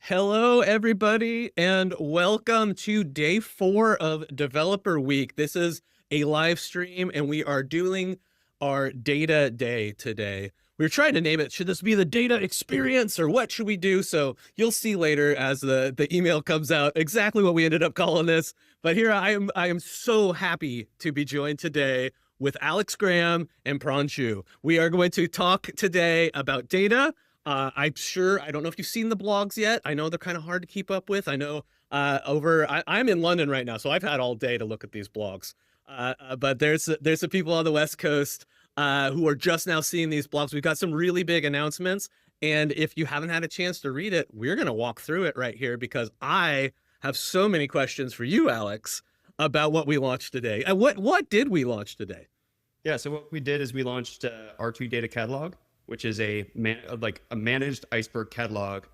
Hello, everybody, and welcome to day 4 of Developer Week. This is a live stream, and we are doing our data day today. We were trying to name it, should this be the data experience, or what should we do? So you'll see later as the email comes out exactly what we ended up calling this. But here I am so happy to be joined today with Alex Graham and Pranshu. We are going to talk today about data. I'm sure, I don't know if you've seen the blogs yet. I know they're kind of hard to keep up with. I know I'm in London right now, so I've had all day to look at these blogs. But there's some people on the West Coast who are just now seeing these blogs. We've got some really big announcements. And if you haven't had a chance to read it, we're going to walk through it right here because I have so many questions for you, Alex, about what we launched today. And what did we launch today? Yeah, so what we did is we launched R2 Data Catalog, which is a managed Iceberg catalog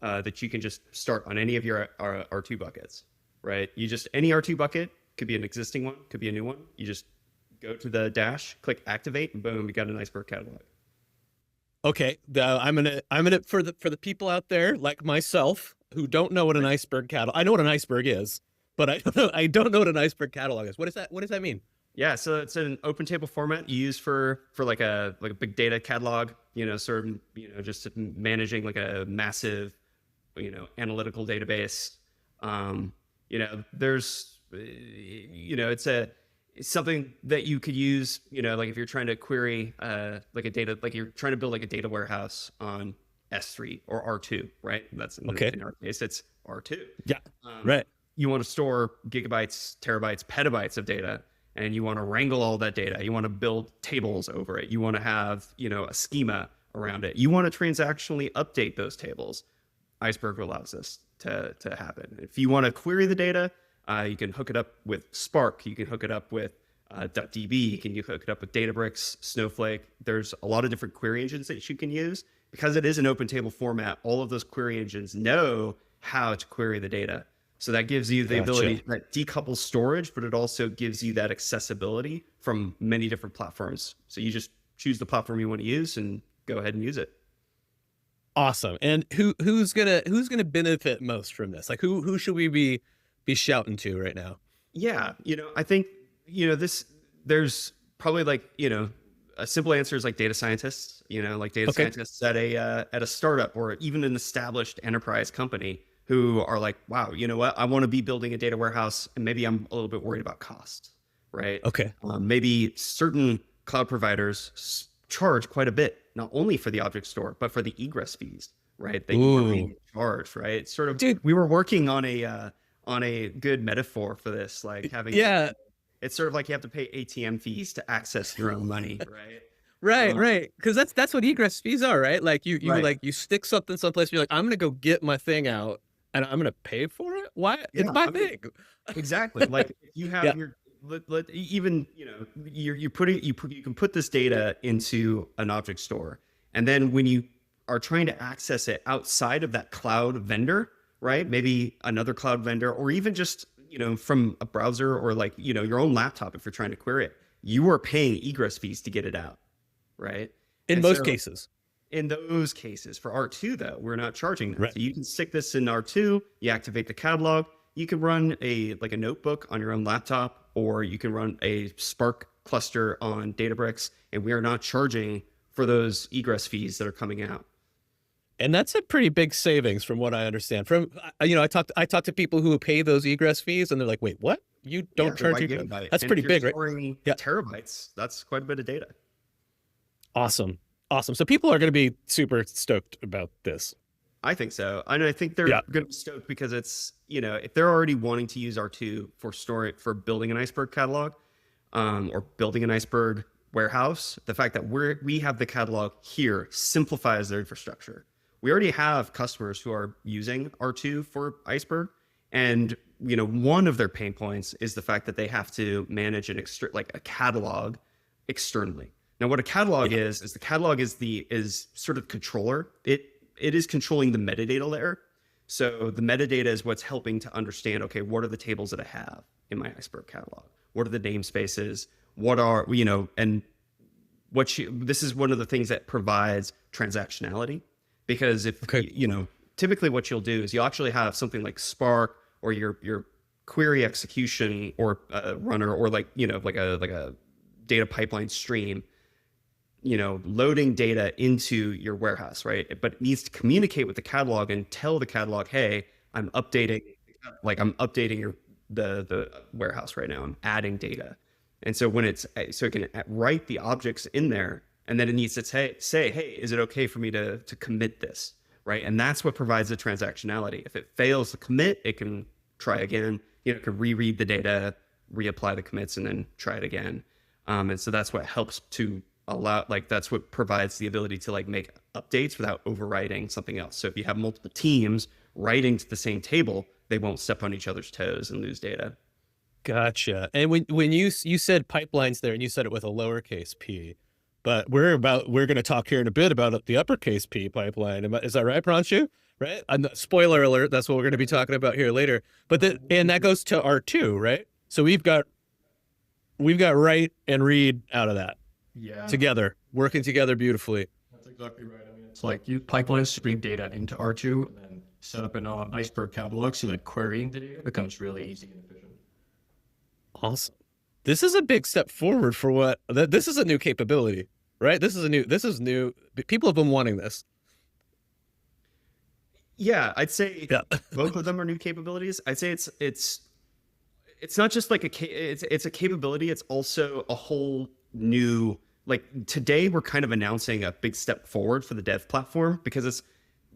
that you can just start on any of your R2 buckets, right? Any R2 bucket, could be an existing one, could be a new one. You just go to the dash, click activate, and boom, you got an Iceberg catalog. Okay, I'm gonna for the people out there like myself who don't know what an Iceberg catalog. I know what an iceberg is, but I don't know what an Iceberg catalog is. What does that mean? Yeah, so it's an open table format you use for like a big data catalog, just managing like a massive, analytical database. It's something that you could use, like if you're trying to query like you're trying to build like a data warehouse on S3 or R2, right? That's in our case, it's R2. Yeah, right. You want to store gigabytes, terabytes, petabytes of data. And you want to wrangle all that data. You want to build tables over it. You want to have, a schema around it. You want to transactionally update those tables. Iceberg allows this to happen. If you want to query the data, you can hook it up with Spark. You can hook it up with DuckDB. You hook it up with Databricks, Snowflake. There's a lot of different query engines that you can use. Because it is an open table format, all of those query engines know how to query the data. So that gives you the ability that decouples storage, but it also gives you that accessibility from many different platforms. So you just choose the platform you want to use and go ahead and use it. Awesome. And who's gonna benefit most from this? Like who should we be shouting to right now? Yeah, I think there's probably a simple answer is like data scientists. Like data scientists at a startup or even an established enterprise company, who are like, wow, you know what? I want to be building a data warehouse, and maybe I'm a little bit worried about cost, right? Okay. Maybe certain cloud providers charge quite a bit, not only for the object store, but for the egress fees, right? They are charged, right? It's sort of, dude, we were working on a good metaphor for this, like having, it's sort of like you have to pay ATM fees to access your own money, right? Right. Because that's what egress fees are, right? Like you stick something someplace, you're like, I'm gonna go get my thing out. And I'm gonna pay for it. Why? It's my thing. Exactly. Like if you have you can put this data into an object store, and then when you are trying to access it outside of that cloud vendor, right? Maybe another cloud vendor, or even just from a browser or your own laptop, if you're trying to query it, you are paying egress fees to get it out, right? In most cases. In those cases, for R2 though, we're not charging that. Right. So you can stick this in R2, you activate the catalog, you can run a notebook on your own laptop, or you can run a Spark cluster on Databricks, and we are not charging for those egress fees that are coming out. And that's a pretty big savings from what I understand. I talked to people who pay those egress fees, and they're like, wait, what? You don't charge egress? That's pretty big, right? Terabytes, that's quite a bit of data. Awesome. So people are going to be super stoked about this. I think so. And I think they're going to be stoked because it's, if they're already wanting to use R2 for building an Iceberg catalog, or building an Iceberg warehouse, the fact that we have the catalog here simplifies their infrastructure. We already have customers who are using R2 for Iceberg. And, one of their pain points is the fact that they have to manage a catalog externally. Now, what a catalog is the catalog is sort of controller. It is controlling the metadata layer. So the metadata is what's helping to understand, okay, what are the tables that I have in my Iceberg catalog? What are the namespaces? This is one of the things that provides transactionality, because if, typically what you'll do is you'll actually have something like Spark or your query execution or runner, or like, like a data pipeline stream, loading data into your warehouse, right? But it needs to communicate with the catalog and tell the catalog, hey, I'm updating, the warehouse right now. I'm adding data. And so so it can write the objects in there, and then it needs to say, hey, is it okay for me to commit this, right? And that's what provides the transactionality. If it fails to commit, it can try again. It can reread the data, reapply the commits, and then try it again. And so that's what helps to allow, that's what provides the ability to make updates without overwriting something else. So if you have multiple teams writing to the same table, they won't step on each other's toes and lose data. Gotcha. And when you said pipelines there, and you said it with a lowercase p, but we're going to talk here in a bit about the uppercase P pipeline. Is that right, Pranshu? Right? Spoiler alert. That's what we're going to be talking about here later. But and that goes to R2, right? So we've got write and read out of that. Yeah. Together, working together beautifully. That's exactly right. I mean, it's like you pipeline stream data into R2 and then set up an Iceberg catalog so that querying the data becomes really easy and efficient. Awesome. This is a big step forward for this is a new capability, right? This is new. People have been wanting this. Yeah, I'd say both of them are new capabilities. I'd say it's not just like it's a capability. It's also a whole new, today we're kind of announcing a big step forward for the dev platform, because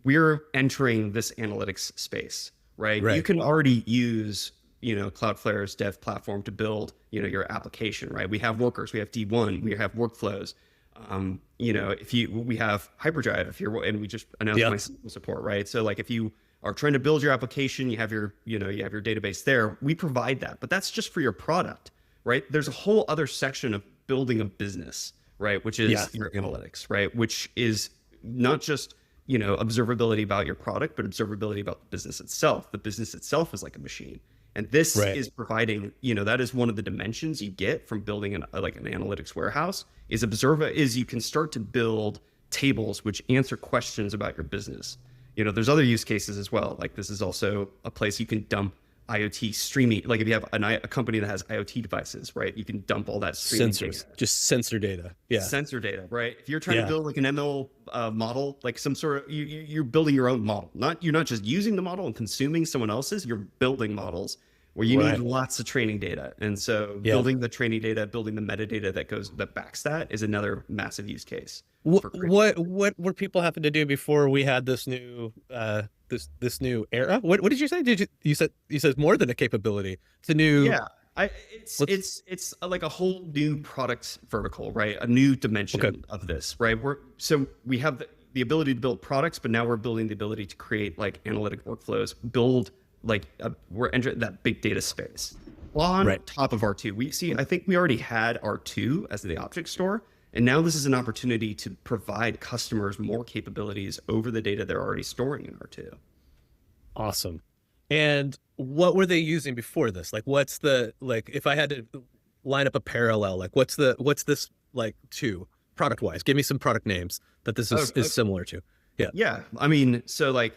we're entering this analytics space, right? You can already use, Cloudflare's dev platform to build, your application, right? We have workers, we have D1, we have workflows. We have Hyperdrive, and we just announced MySQL support, right? So if you are trying to build your application, you have your database there, we provide that, but that's just for your product, right? There's a whole other section of building a business, right? Which is your analytics, right? Which is not just, observability about your product, but observability about the business itself. The business itself is like a machine. And this is providing, that is one of the dimensions you get from building an analytics warehouse is you can start to build tables which answer questions about your business. There's other use cases as well. This is also a place you can dump IoT streaming. If you have a company that has IoT devices, right? You can dump all that streaming sensors, data. just sensor data. Yeah. Sensor data, right? If you're trying to build an ML model, some sort of, you're building your own model. You're not just using the model and consuming someone else's, you're building models where you need lots of training data. And so building the training data, building the metadata that backs that is another massive use case. What were people having to do before we had this new this new era? What did you say? You said more than a capability? It's a new it's like a whole new product vertical, right? A new dimension of this, right? We have the ability to build products, but now we're building the ability to create analytic workflows, we're entering that big data space. On top of R2, I think we already had R2 as the object store. And now this is an opportunity to provide customers more capabilities over the data they're already storing in R2. Awesome. And what were they using before this? What's if I had to line up a parallel, what's this to product wise? Give me some product names that this is similar to. Yeah. Yeah. I mean, so so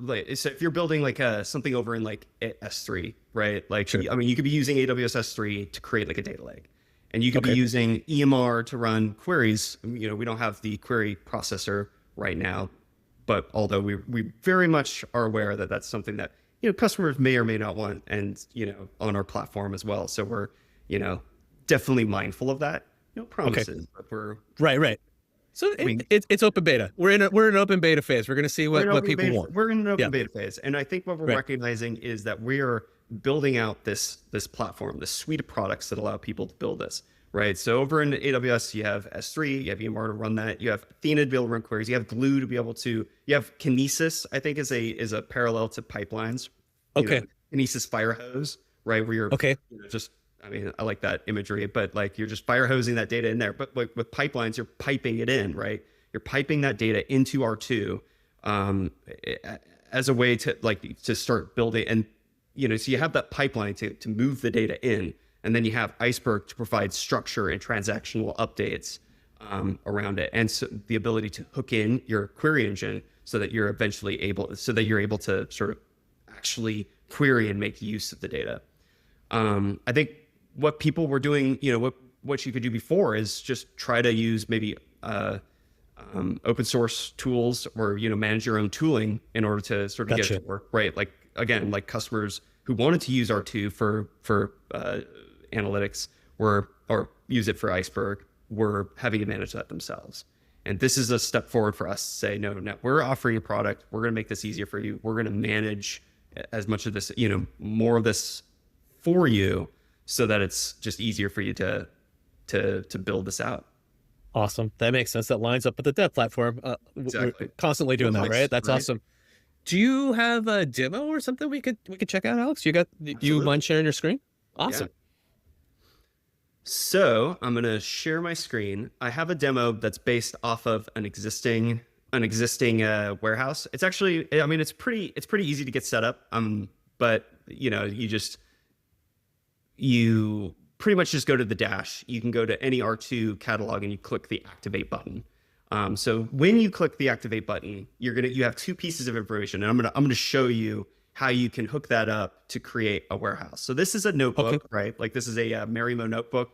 if you're building something over in S3, right? You could be using AWS S3 to create a data lake. And you could be using EMR to run queries. We don't have the query processor right now, but although we very much are aware that that's something that, customers may or may not want, and, on our platform as well. So we're, definitely mindful of that. No promises, but we're right. So it's open beta. We're in an open beta phase. We're going to see what people want. We're in an open beta phase. And I think what we're recognizing is that we're building out this platform, this suite of products that allow people to build this, right? So over in AWS, you have S3, you have EMR to run that, you have Athena to be able to run queries, you have Glue to be able to, you have Kinesis, I think is a parallel to pipelines. Kinesis Firehose, right? Where you're I like that imagery, but you're just fire hosing that data in there. But with pipelines, you're piping it in, right? You're piping that data into R2 as a way to start building. And, so you have that pipeline to move the data in, and then you have Iceberg to provide structure and transactional updates around it. And so the ability to hook in your query engine so that you're able to sort of actually query and make use of the data. I think what people were doing, what you could do before is just try to use maybe open source tools, or manage your own tooling in order to sort of get it to work, right? Like, again, like customers who wanted to use R2 for analytics or use it for Iceberg were having to manage that themselves. And this is a step forward for us to say, no, we're offering a product. We're going to make this easier for you. We're going to manage as much of this, more of this for you, so that it's just easier for you to build this out. Awesome. That makes sense. That lines up with the dev platform. Exactly. We're constantly doing that, right? That's awesome. Do you have a demo or something we could check out, Alex? Do you mind sharing your screen? Awesome. Yeah. So I'm going to share my screen. I have a demo that's based off of an existing warehouse. It's actually, it's pretty easy to get set up. But you pretty much just go to the dash. You can go to any R2 catalog and you click the activate button. So when you click the activate button, you have two pieces of information, and I'm gonna show you how you can hook that up to create a warehouse. So this is a notebook, right? Like, this is a Marimo notebook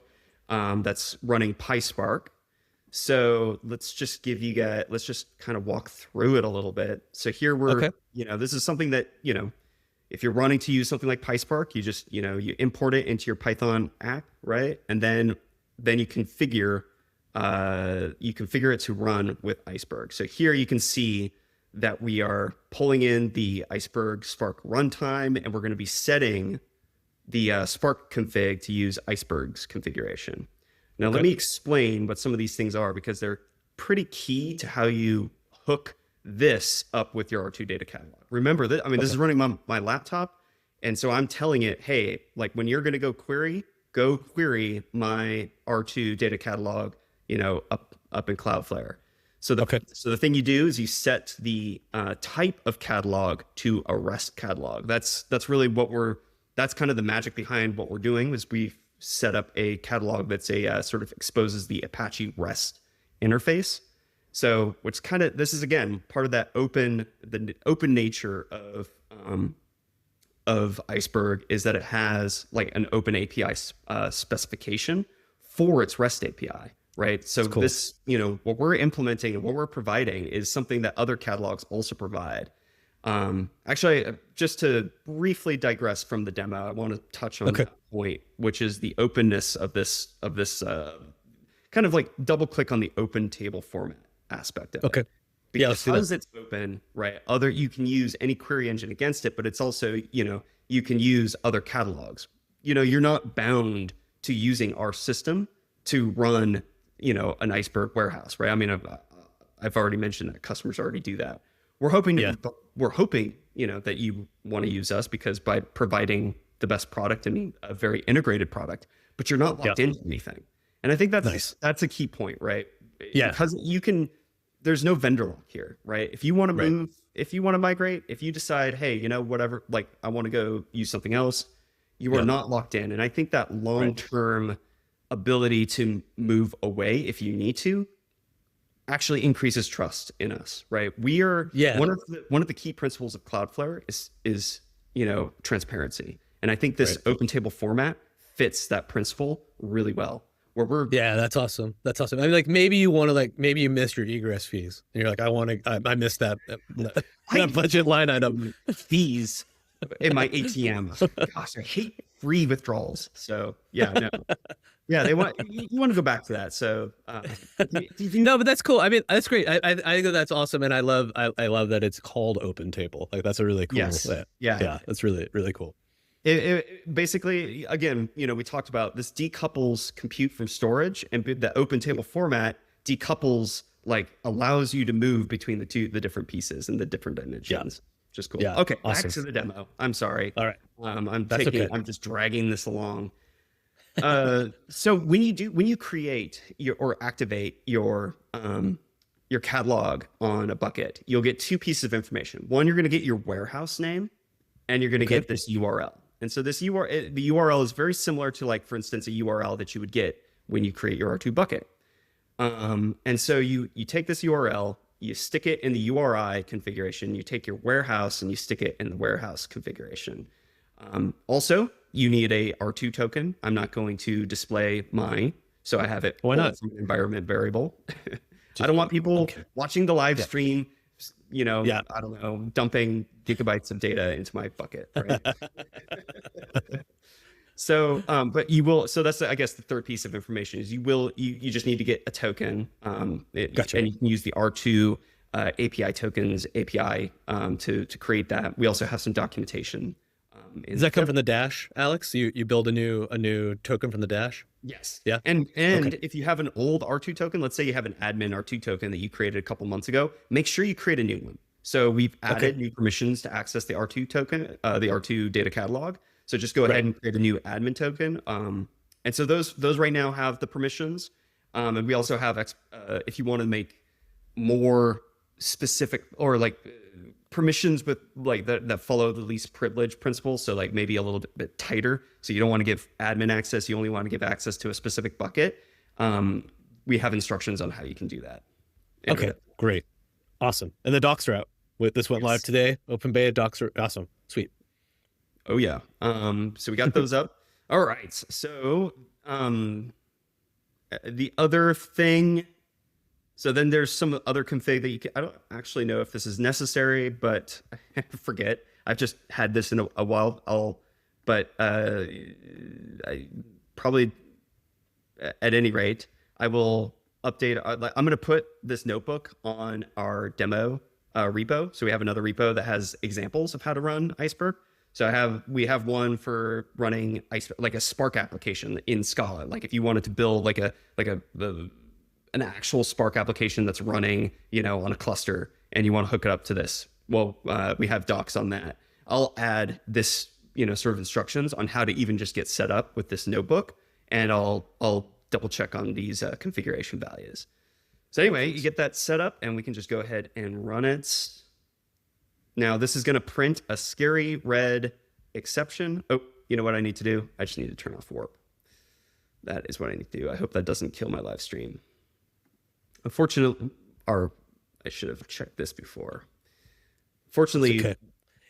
that's running PySpark. So let's just kind of walk through it a little bit. So here this is something that, if you're wanting to use something like PySpark, you just, you import it into your Python app, right? And then you configure it to run with Iceberg. So here you can see that we are pulling in the Iceberg Spark runtime, and we're going to be setting the Spark config to use Iceberg's configuration. Now, let me explain what some of these things are, because they're pretty key to how you hook this up with your R2 data catalog. Remember that, this is running my laptop. And so I'm telling it, hey, like, when you're going to go query my R2 data catalog, up in Cloudflare. So the thing you do is you set the type of catalog to a REST catalog. That's really that's kind of the magic behind what we're doing, is we've set up a catalog that's sort of exposes the Apache REST interface. So this is, again, part of that open nature of Iceberg, is that it has like an open API specification for its REST API, right? So this, what we're implementing and what we're providing is something that other catalogs also provide. Actually, just to briefly digress from the demo, I want to touch on that point, which is the openness of this kind of like double click on the open table format aspect of it. Because it's open, right? You can use any query engine against it, but it's also, you can use other catalogs. You're not bound to using our system to run, an Iceberg warehouse, right? I've already mentioned that customers already do that. We're hoping, that you want to use us, because by providing the best product and a very integrated product, but you're not locked into anything. And I think that's a key point, right? Yeah. Because there's no vendor lock here, right? If you want to move, if you want to migrate, if you decide, hey, whatever, like, I want to go use something else, you are not locked in. And I think that long-term ability to move away if you need to actually increases trust in us, right? We are one of the key principles of Cloudflare is transparency. And I think this open table format fits that principle really well. That's awesome. That's awesome. Maybe you want to, maybe you missed your egress fees, and you're like, I missed that budget line item. Fees in my ATM. Gosh, I hate free withdrawals. So you want to go back to that. So no, but that's cool. That's great. I think that's awesome, and I love that it's called open table. Like, that's a really cool. Yeah, that's really, really cool. It basically, again, we talked about this decouples compute from storage, and the open table format decouples, allows you to move between the different piees and the different dimensions. Just cool. Yeah. Okay. Awesome. Back to the demo. I'm sorry. All right. I'm just dragging this along. So when you create or activate your catalog on a bucket, you'll get two pieces of information. One, you're going to get your warehouse name, and you're going to get this URL. And so this the URL is very similar to, for instance, a URL that you would get when you create your R2 bucket. And so you take this URL, you stick it in the URI configuration. You take your warehouse and you stick it in the warehouse configuration. Also, you need a R2 token. I'm not going to display mine, so I have it Why not? from an environment variable. I don't want people watching the live stream, I don't know, dumping gigabytes of data into my bucket, right? So, but you will, so that's, I guess, the third piece of information is you just need to get a token, Gotcha. and you can use the R2 API tokens API to create that. We also have some documentation. Does that come from the dash, Alex? You build a new token from the dash? Yes. Yeah. And if you have an old R2 token, let's say you have an admin R2 token that you created a couple months ago, make sure you create a new one. So we've added new permissions to access the R2 token, the R2 data catalog. So just go ahead and create a new admin token. And so those right now have the permissions. And we also have, if you want to make more specific or like permissions with like that follow the least privilege principle. So like maybe a little bit tighter. So you don't want to give admin access. You only want to give access to a specific bucket. We have instructions on how you can do that. Okay, great. Awesome. And the docs are out. This went live today. Open beta docs are awesome. Sweet. Oh yeah. So we got those up. All right. So the other thing, so then there's some other config that you can, I don't actually know if this is necessary, but I forget. I've just had this in a while. I probably, at any rate, I will update. I'm going to put this notebook on our demo repo. So we have another repo that has examples of how to run Iceberg. So we have one for running like a Spark application in Scala. Like if you wanted to build an actual Spark application that's running, on a cluster, and you want to hook it up to this. Well, we have docs on that. I'll add this, sort of instructions on how to even just get set up with this notebook, and I'll double check on these configuration values. So anyway, you get that set up, and we can just go ahead and run it. Now this is going to print a scary red exception. Oh, you know what I need to do? I just need to turn off warp. That is what I need to do. I hope that doesn't kill my live stream. Unfortunately, I should have checked this before. Fortunately, okay.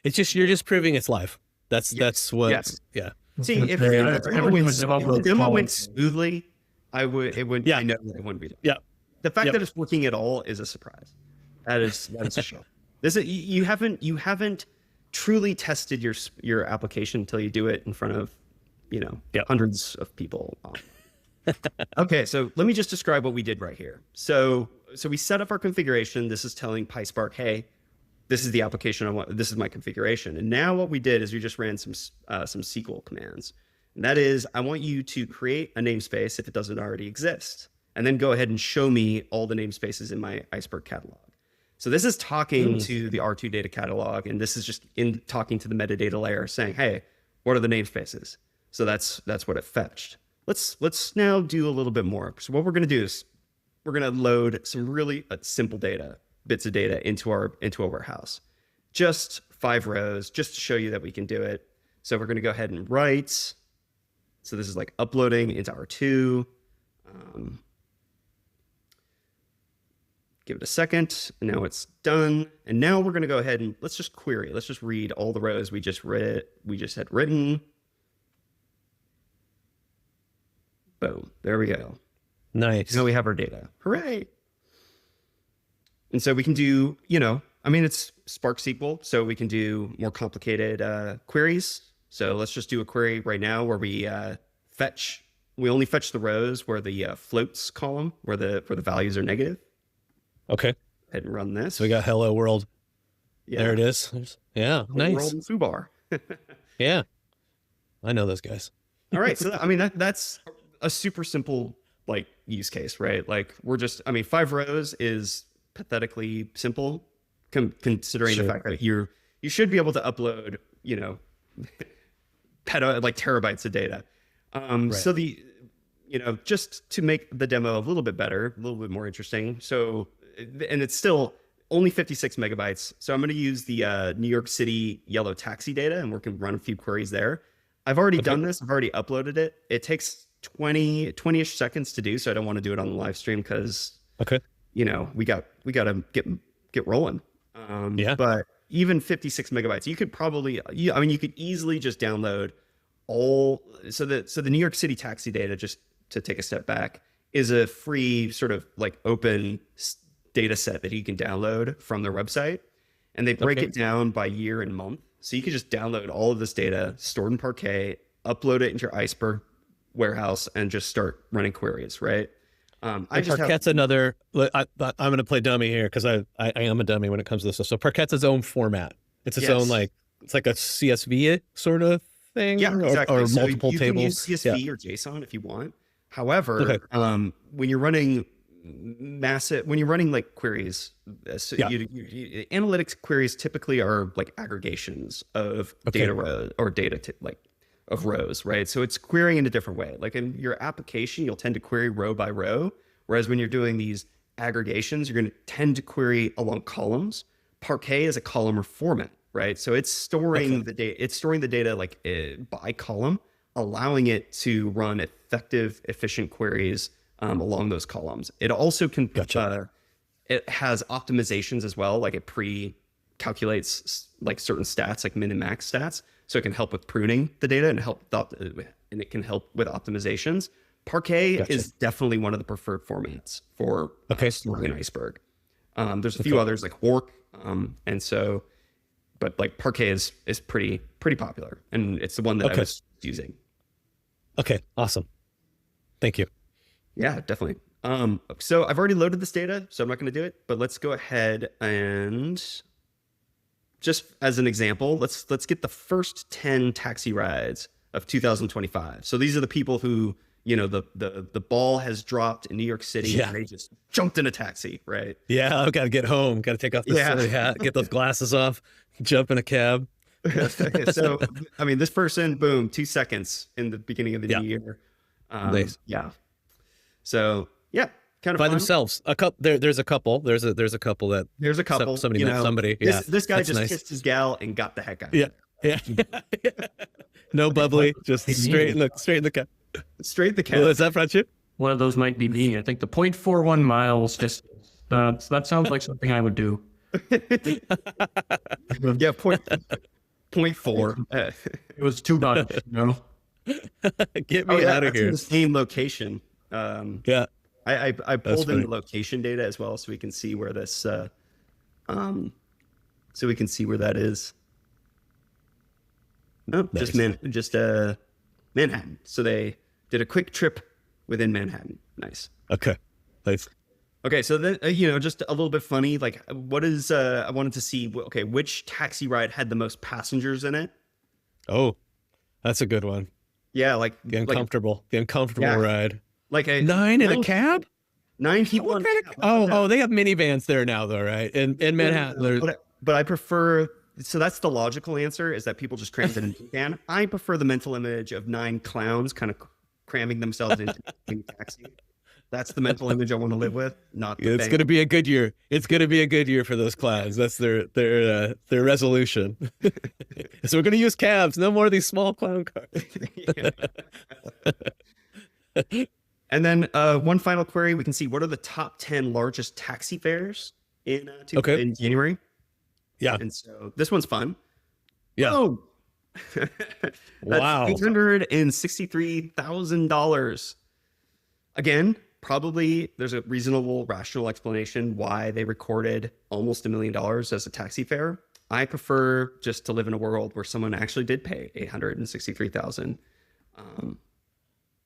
It's just, you're just proving it's live. That's what. Yes. Yeah. See, if the demo went smoothly, I would. Yeah. I know that it wouldn't be done. Yeah. The fact that it's working at all is a surprise. That is a show. You haven't truly tested your application until you do it in front of, hundreds of people. Okay, so let me just describe what we did right here. So we set up our configuration. This is telling PySpark, hey, this is the application I want. This is my configuration. And now what we did is we just ran some SQL commands. And that is, I want you to create a namespace if it doesn't already exist, and then go ahead and show me all the namespaces in my Iceberg catalog. So this is talking to the R2 data catalog, and this is just talking to the metadata layer saying, hey, what are the namespaces? So that's what it fetched. Let's now do a little bit more. So what we're going to do is we're going to load some really simple bits of data into our warehouse. Just 5 rows, just to show you that we can do it. So we're going to go ahead and write. So this is like uploading into R2. Give it a second, and now it's done. And now we're going to go ahead and let's just query. Let's just read all the rows we just had written. Boom. There we go. Nice. Now we have our data. Hooray. And so we can do, it's Spark SQL, so we can do more complicated queries. So let's just do a query right now where we only fetch the rows where the floats column, where the values are negative. Okay. Go ahead and run this. So we got hello world. Yeah. There it is. Yeah. Hello Nice. World and foobar. Yeah. I know those guys. All right. So, that's a super simple use case, right? Like 5 rows is pathetically simple considering the fact that you should be able to upload, terabytes of data. Right. So just to make the demo a little bit better, a little bit more interesting. So, and it's still only 56 megabytes. So I'm going to use the New York City yellow taxi data, and we can run a few queries there. I've already done this. I've already uploaded it. It takes 20-ish seconds to do. So I don't want to do it on the live stream because, we got to get rolling. Yeah. But even 56 megabytes, you could probably, you could easily just download all. So the New York City taxi data, just to take a step back, is a free sort of like open data set that you can download from their website, and they break it down by year and month. So you can just download all of this data stored in Parquet, upload it into your Iceberg warehouse, and just start running queries, right? Parquet's another. I'm going to play dummy here because I am a dummy when it comes to this stuff. So Parquet's its own format. It's its own, like, it's like a CSV sort of thing. Yeah, exactly. Or so multiple you tables. Can use CSV or JSON if you want. However, when you're running like queries, analytics queries typically are like aggregations of data rows or of rows, right? So it's querying in a different way. Like in your application, you'll tend to query row by row, whereas when you're doing these aggregations, you're going to tend to query along columns. Parquet is a columnar format, right? So it's storing the data. It's storing the data like by column, allowing it to run effective, efficient queries along those columns. It also can. It has optimizations as well, like it pre-calculates like certain stats, like min and max stats, so it can help with pruning the data and it can help with optimizations. Parquet is definitely one of the preferred formats for storing an Iceberg. There's a few others like Orc, but like Parquet is pretty popular, and it's the one that I was using. Okay, awesome. Thank you. Yeah, definitely. So I've already loaded this data, so I'm not going to do it, but let's go ahead and just as an example, let's get the first 10 taxi rides of 2025. So these are the people who, the ball has dropped in New York City and they just jumped in a taxi, right? Yeah, I've got to get home. Got to take off this silly hat, get those glasses off, jump in a cab. So, I mean, this person, boom, 2 seconds in the beginning of the new year. Nice. Yeah. So, yeah, kind of by fun. themselves. There's a couple. There's a couple that. There's a couple. Somebody met somebody. Yeah. This guy just kissed his gal and got the heck out. Yeah. No bubbly, just straight in the cab. Straight in the cab. Well, is that front you? One of those might be me. I think the 0.41 miles distance. That sounds like something I would do. Yeah, point four. It was too much, Get me out of here. In the same location. I pulled in the location data as well, so we can see where this. So we can see where that is. No, nice. just Manhattan. So they did a quick trip within Manhattan. Nice. Okay. Nice. Okay, so then just a little bit funny. Like, what is? I wanted to see. Okay, which taxi ride had the most passengers in it? Oh, that's a good one. Yeah, like the uncomfortable ride. Like a 9 in a cab. 9 people. They have minivans there now, though, right? In Manhattan. But I prefer. So that's the logical answer, is that people just crammed it in a can. I prefer the mental image of 9 clowns kind of cramming themselves into a taxi. That's the mental image I want to live with. Not the It's going to be a good year. It's going to be a good year for those clowns. That's their resolution. So we're going to use cabs. No more of these small clown cars. And then one final query. We can see what are the top 10 largest taxi fares in January. Yeah. And so this one's fun. Yeah. Oh. Wow. $863,000. Again, probably there's a reasonable, rational explanation why they recorded almost $1 million as a taxi fare. I prefer just to live in a world where someone actually did pay $863,000.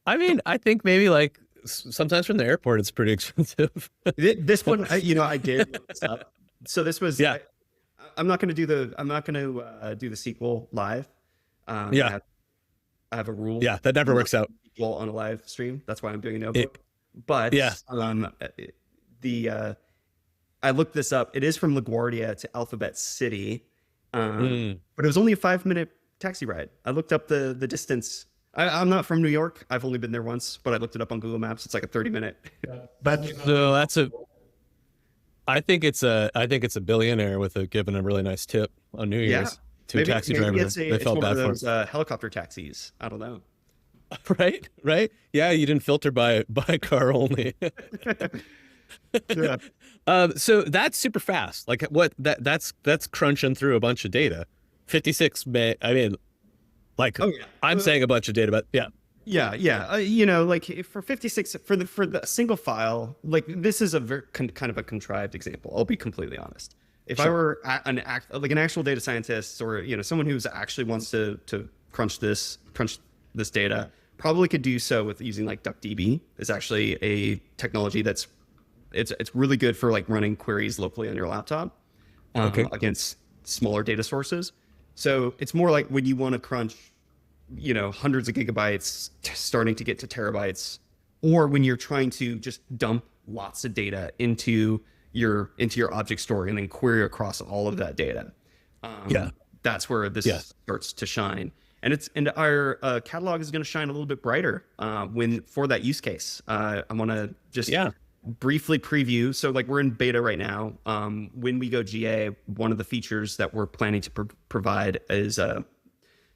I mean, I think maybe like sometimes from the airport, it's pretty expensive. This one, I did look this up. So this was, I'm not going to do the sequel live. I have a rule. Yeah, that never works out. Well, on a live stream, that's why I'm doing a notebook. But I looked this up. It is from LaGuardia to Alphabet City, but it was only a 5-minute taxi ride. I looked up the distance. I'm not from New York. I've only been there once, but I looked it up on Google Maps. It's like a 30-minute. I think it's a billionaire giving a really nice tip on New Year's to a taxi driver. They felt bad for him. Helicopter taxis. I don't know. Right. Yeah, you didn't filter by car only. Yeah. So that's super fast. Like what that's crunching through a bunch of data. 56 May. I mean, like Oh yeah. I'm saying a bunch of data, but yeah. Yeah, yeah. Like for 56 for the single file, like this is a very kind of a contrived example. I'll be completely honest. If I Sure. were like an actual data scientist, or someone who's actually wants to crunch this data, probably could do so with using like DuckDB. Is actually a technology that's it's really good for like running queries locally on your laptop Okay. against smaller data sources. So it's more like when you want to crunch hundreds of gigabytes starting to get to terabytes, or when you're trying to just dump lots of data into your object store and then query across all of that data. Yeah. That's where this Yeah. starts to shine. And our catalog is going to shine a little bit brighter when for that use case. I want to just Yeah. briefly preview. So like we're in beta right now. When we go GA, one of the features that we're planning to provide is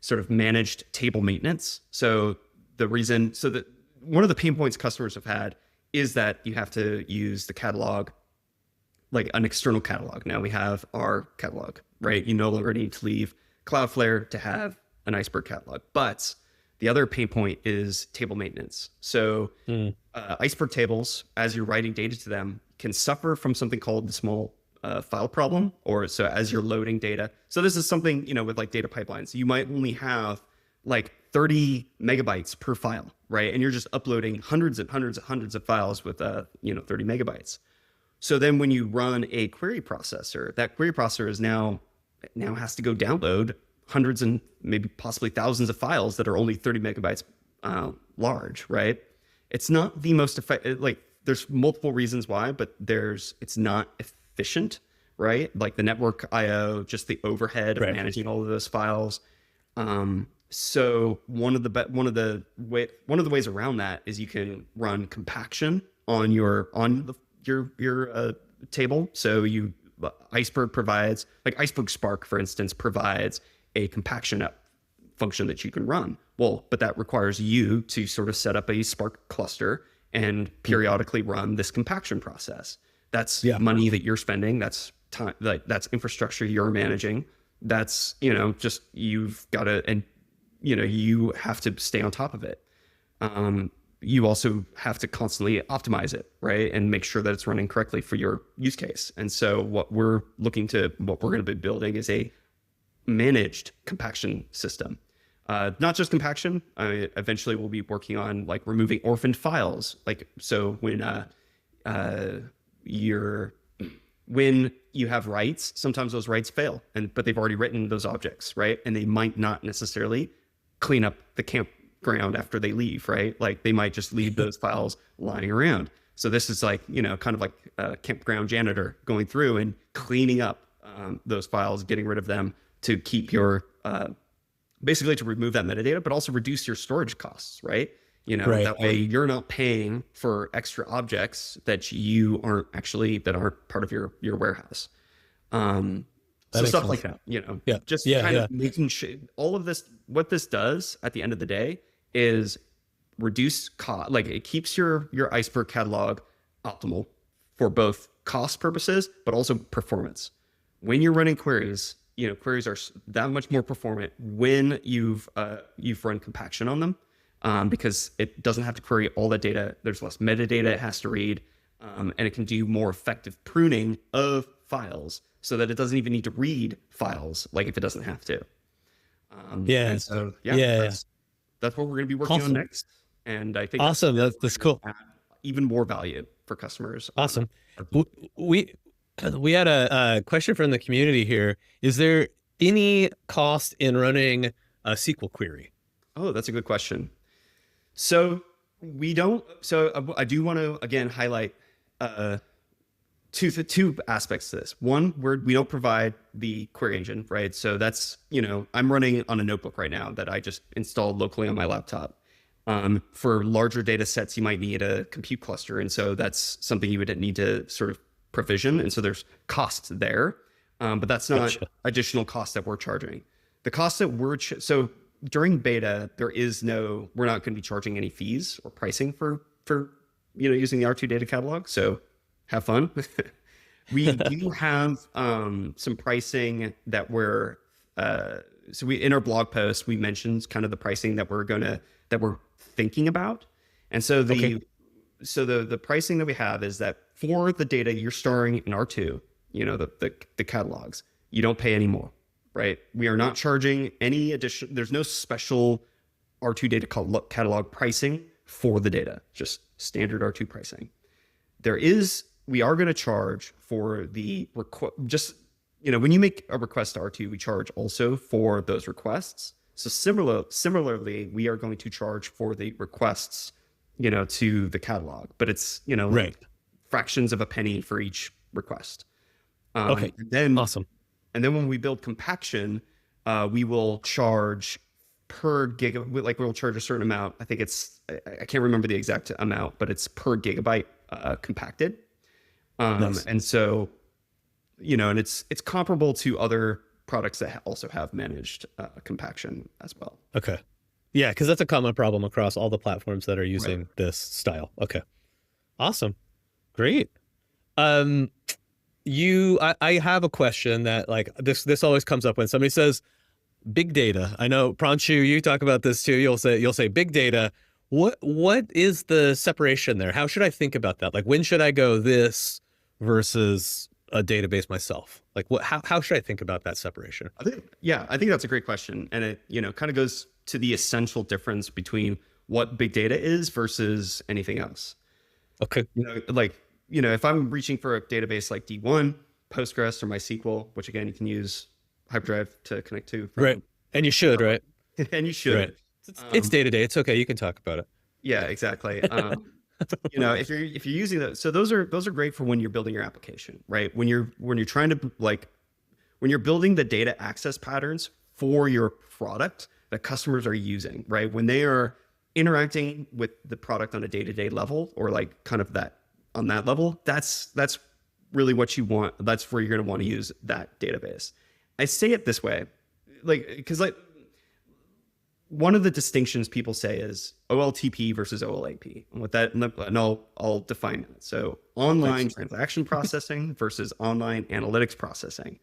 sort of managed table maintenance. So that one of the pain points customers have had is that you have to use the catalog, like an external catalog. Now we have our catalog, right? You no longer need to leave Cloudflare to have an Iceberg catalog. But the other pain point is table maintenance. So Iceberg tables, as you're writing data to them, can suffer from something called the small file problem, or so as you're loading data. So this is something, with like data pipelines, you might only have like 30 megabytes per file, right? And you're just uploading hundreds and hundreds and hundreds of files with 30 megabytes. So then when you run a query processor, that query processor is now has to go download hundreds and maybe possibly thousands of files that are only 30 megabytes large, right? It's not the most effective, like there's multiple reasons why, but it's not efficient, right? Like the network IO, just the overhead of Right. managing all of those files. So one of the ways around that is you can run compaction on your table. So Iceberg provides, like Iceberg Spark, for instance, provides a compaction function that you can run. Well, but that requires you to sort of set up a Spark cluster and periodically run this compaction process. That's money that you're spending. That's time. That's infrastructure you're managing. That's just you've got to, and you have to stay on top of it. You also have to constantly optimize it, right, and make sure that it's running correctly for your use case. And so what we're going to be building is a managed compaction system. Not just compaction. Eventually, we'll be working on like removing orphaned files. Like so, when you have writes, sometimes those writes fail, but they've already written those objects, right? And they might not necessarily clean up the campground after they leave, right? Like they might just leave those files lying around. So this is like kind of like a campground janitor going through and cleaning up those files, getting rid of them to keep your basically to remove that metadata, but also reduce your storage costs, right? Right. That way you're not paying for extra objects that aren't part of your warehouse. So stuff like that, just kind of making sure all of this, what this does at the end of the day is reduce cost. Like it keeps your Iceberg catalog optimal for both cost purposes, but also performance. When you're running queries, queries are that much more performant when you've run compaction on them, because it doesn't have to query all that data. There's less metadata it has to read, and it can do more effective pruning of files so that it doesn't even need to read files, like if it doesn't have to. And so, that's what we're going to be working on next. And I think awesome. That's cool. Even more value for customers. Awesome. We had a question from the community here. Is there any cost in running a SQL query? Oh, that's a good question. So we don't. So I do want to again highlight two aspects to this. One, we don't provide the query engine, right? So that's I'm running on a notebook right now that I just installed locally on my laptop. For larger data sets, you might need a compute cluster, and so that's something you would need to sort of provision, and so there's costs there, but that's not additional cost that we're charging. The cost that so during beta, we're not going to be charging any fees or pricing for using the R2 data catalog. So have fun. We do have some pricing that we're so we in our blog post we mentioned kind of the pricing that we're thinking about, and so the pricing that we have is that for the data you're storing in R2, the catalogs, you don't pay any more, right? We are not charging any addition. There's no special R2 data catalog pricing for the data, just standard R2 pricing. We are going to charge for the when you make a request to R2, we charge also for those requests. So similarly, we are going to charge for the requests, to the catalog, but it's, right. fractions of a penny for each request. Okay. Awesome. And then when we build compaction, we will charge per gigabyte, like we'll charge a certain amount. I think I can't remember the exact amount, but it's per gigabyte compacted. Nice. And so, and it's comparable to other products that also have managed compaction as well. Okay. Yeah, because that's a common problem across all the platforms that are using this style. Okay. Awesome. Great. I have a question that like this always comes up when somebody says big data. I know Pranshu, you talk about this too. You'll say big data. What is the separation there? How should I think about that? Like when should I go this versus a database myself? Like how should I think about that separation? I think that's a great question. And it, kind of goes to the essential difference between what big data is versus anything else. Okay. If I'm reaching for a database like D1, Postgres, or MySQL, which again, you can use Hyperdrive to connect to. Right. And you should, right? And you should. Right. It's day to day. It's okay. You can talk about it. Yeah, exactly. If you're using those, so those are great for when you're building your application, right? When you're trying to when you're building the data access patterns for your product that customers are using, right? When they are interacting with the product on a day-to-day level, or like kind of that on that level, that's really what you want. That's where you're going to want to use that database. I say it this way, because one of the distinctions people say is OLTP versus OLAP. And with that, and I'll define that. So online transaction processing versus online analytics processing.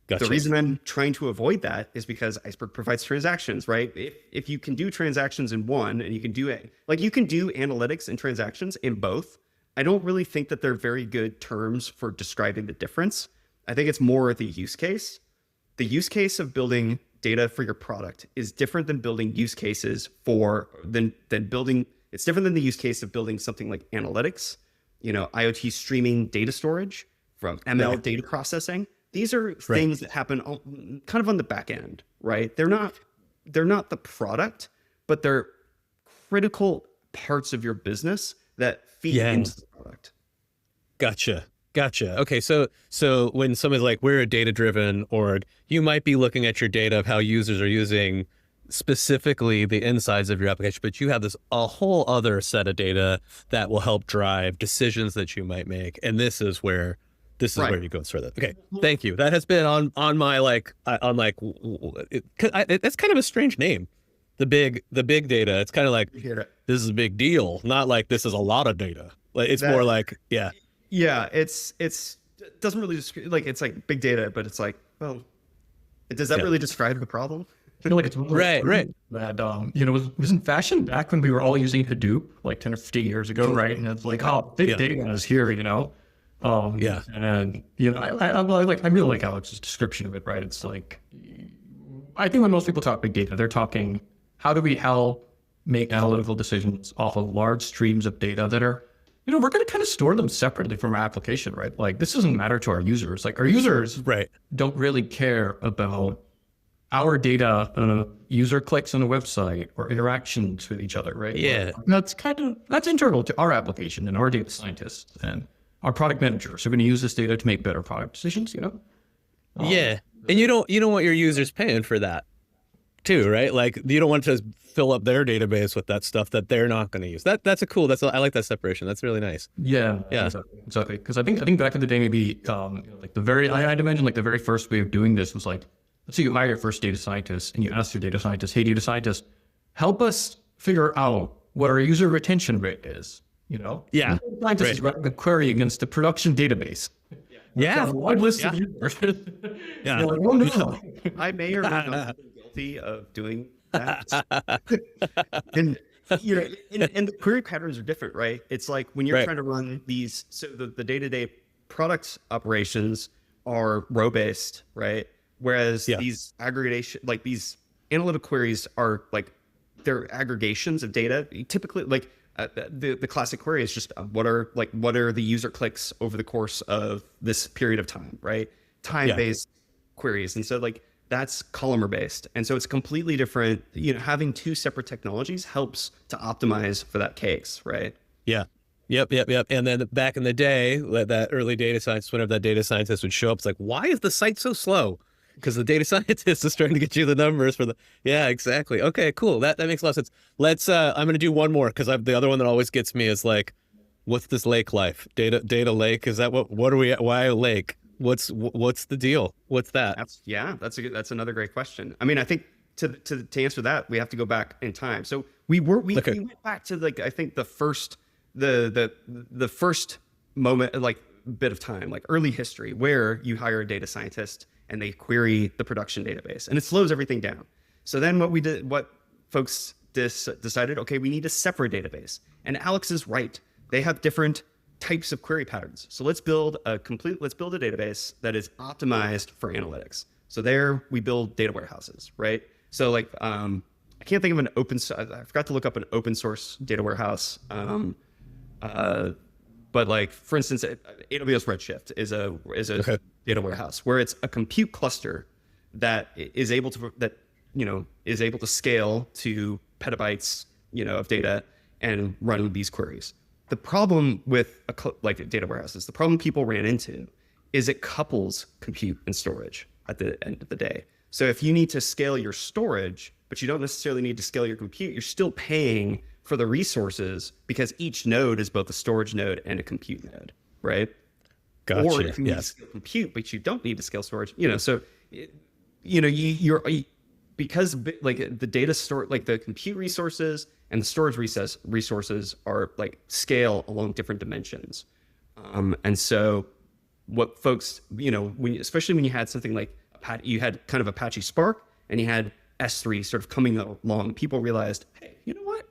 Gotcha. The reason I'm trying to avoid that is because Iceberg provides transactions, right? If you can do transactions in one, and you can do analytics and transactions in both, I don't really think that they're very good terms for describing the difference. I think it's more the use case. The use case of building data for your product is different than building use cases it's different than the use case of building something like analytics, IoT streaming data storage from ML data processing. These are things that happen kind of on the back end, right? They're not the product, but they're critical parts of your business that feed into the product. Gotcha. Okay, so when somebody's like, we're a data-driven org, you might be looking at your data of how users are using specifically the insides of your application, but you have a whole other set of data that will help drive decisions that you might make, and this is where you go through that. Okay, thank you. That has been on my it's kind of a strange name, the big data. It's kind of like this is a big deal, not like this is a lot of data. Like it's more like it doesn't really it's like big data, but it's like, well, does that really describe the problem? I feel like it's right. That was in fashion back when we were all using Hadoop like 10 or 15 years ago, right? And it's like, big data is here, And I really like Alex's description of it, right? It's like, I think when most people talk big data, they're talking, how do we help make analytical decisions off of large streams of data that are, we're going to kind of store them separately from our application, right? Like this doesn't matter to our users. Like our users don't really care about our data, user clicks on a website or interactions with each other, right? Yeah. That's internal to our application and our data scientists and our product managers are going to use this data to make better product decisions, Yeah. And you don't want your users paying for that too, right? Like you don't want to fill up their database with that stuff that they're not going to use. I like that separation. That's really nice. Yeah. Exactly. Because I think back in the day, maybe I'd imagine like the very first way of doing this was like, let's say you hire your first data scientist and you ask your data scientist, hey, data scientist, help us figure out what our user retention rate is. you know? Yeah. The scientist is running a query against the production database. Yeah. A wide list of users. Yeah. You're like, oh no. I may or may not have been guilty of doing that. And and the query patterns are different, right? It's like when you're trying to run these, so the day-to-day product operations are row based, right? Whereas these aggregation, like these analytic queries are like, they're aggregations of data. Typically, like the classic query is just what are the user clicks over the course of this period of time, right? Time-based queries. And so like that's columnar based. And so it's completely different. Having two separate technologies helps to optimize for that case, right? Yeah. Yep. And then back in the day, that early data science, whenever that data scientist would show up, it's like, why is the site so slow? Because the data scientist is trying to get you the numbers for the, exactly. Okay, cool. That makes a lot of sense. Let's, I'm going to do one more, because the other one that always gets me is like, what's this lake life? Data lake? Is that what are we at? Why a lake? What's the deal? What's that? That's another great question. I mean, I think to answer that, we have to go back in time. So we went back to like, I think the first moment, like bit of time, like early history, where you hire a data scientist and they query the production database, and it slows everything down. So then what folks decided, okay, we need a separate database. And Alex is right. They have different types of query patterns. So let's build a database that is optimized for analytics. So there we build data warehouses, right? So like, I can't think of I forgot to look up an open source data warehouse. But like, for instance, AWS Redshift is a data warehouse where it's a compute cluster that is able to scale to petabytes, of data and run these queries. The problem with like data warehouses, the problem people ran into is it couples compute and storage at the end of the day. So if you need to scale your storage, but you don't necessarily need to scale your compute, you're still paying for the resources because each node is both a storage node and a compute node, right? Gotcha. Or if you need to scale compute, but you don't need to scale storage, so because like the data store, like the compute resources and the storage resources are like scale along different dimensions. And so what folks, especially when you had something like you had kind of Apache Spark and you had S3 sort of coming along, people realized, hey, you know what?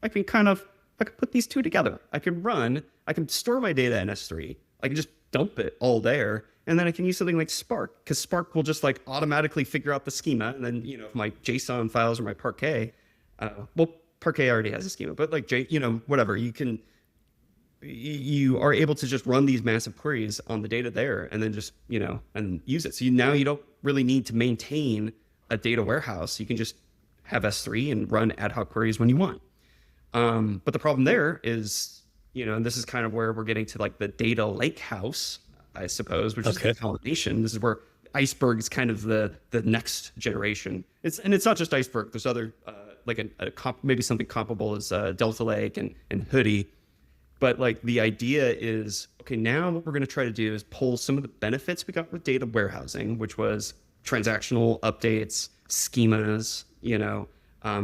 I can put these two together. I can store my data in S3. I can just dump it all there. And then I can use something like Spark, because Spark will just like automatically figure out the schema. And then, if my JSON files or my Parquet, Parquet already has a schema, but like whatever, you are able to just run these massive queries on the data there and then just, and use it. So now you don't really need to maintain a data warehouse. You can just have S3 and run ad hoc queries when you want. But the problem there is, and this is kind of where we're getting to like the data lake house, I suppose, which is the combination. This is where Iceberg is kind of the next generation. It's not just Iceberg. There's other, maybe something comparable as Delta Lake and Hoodie. But like the idea is, okay, now what we're going to try to do is pull some of the benefits we got with data warehousing, which was transactional updates, schemas,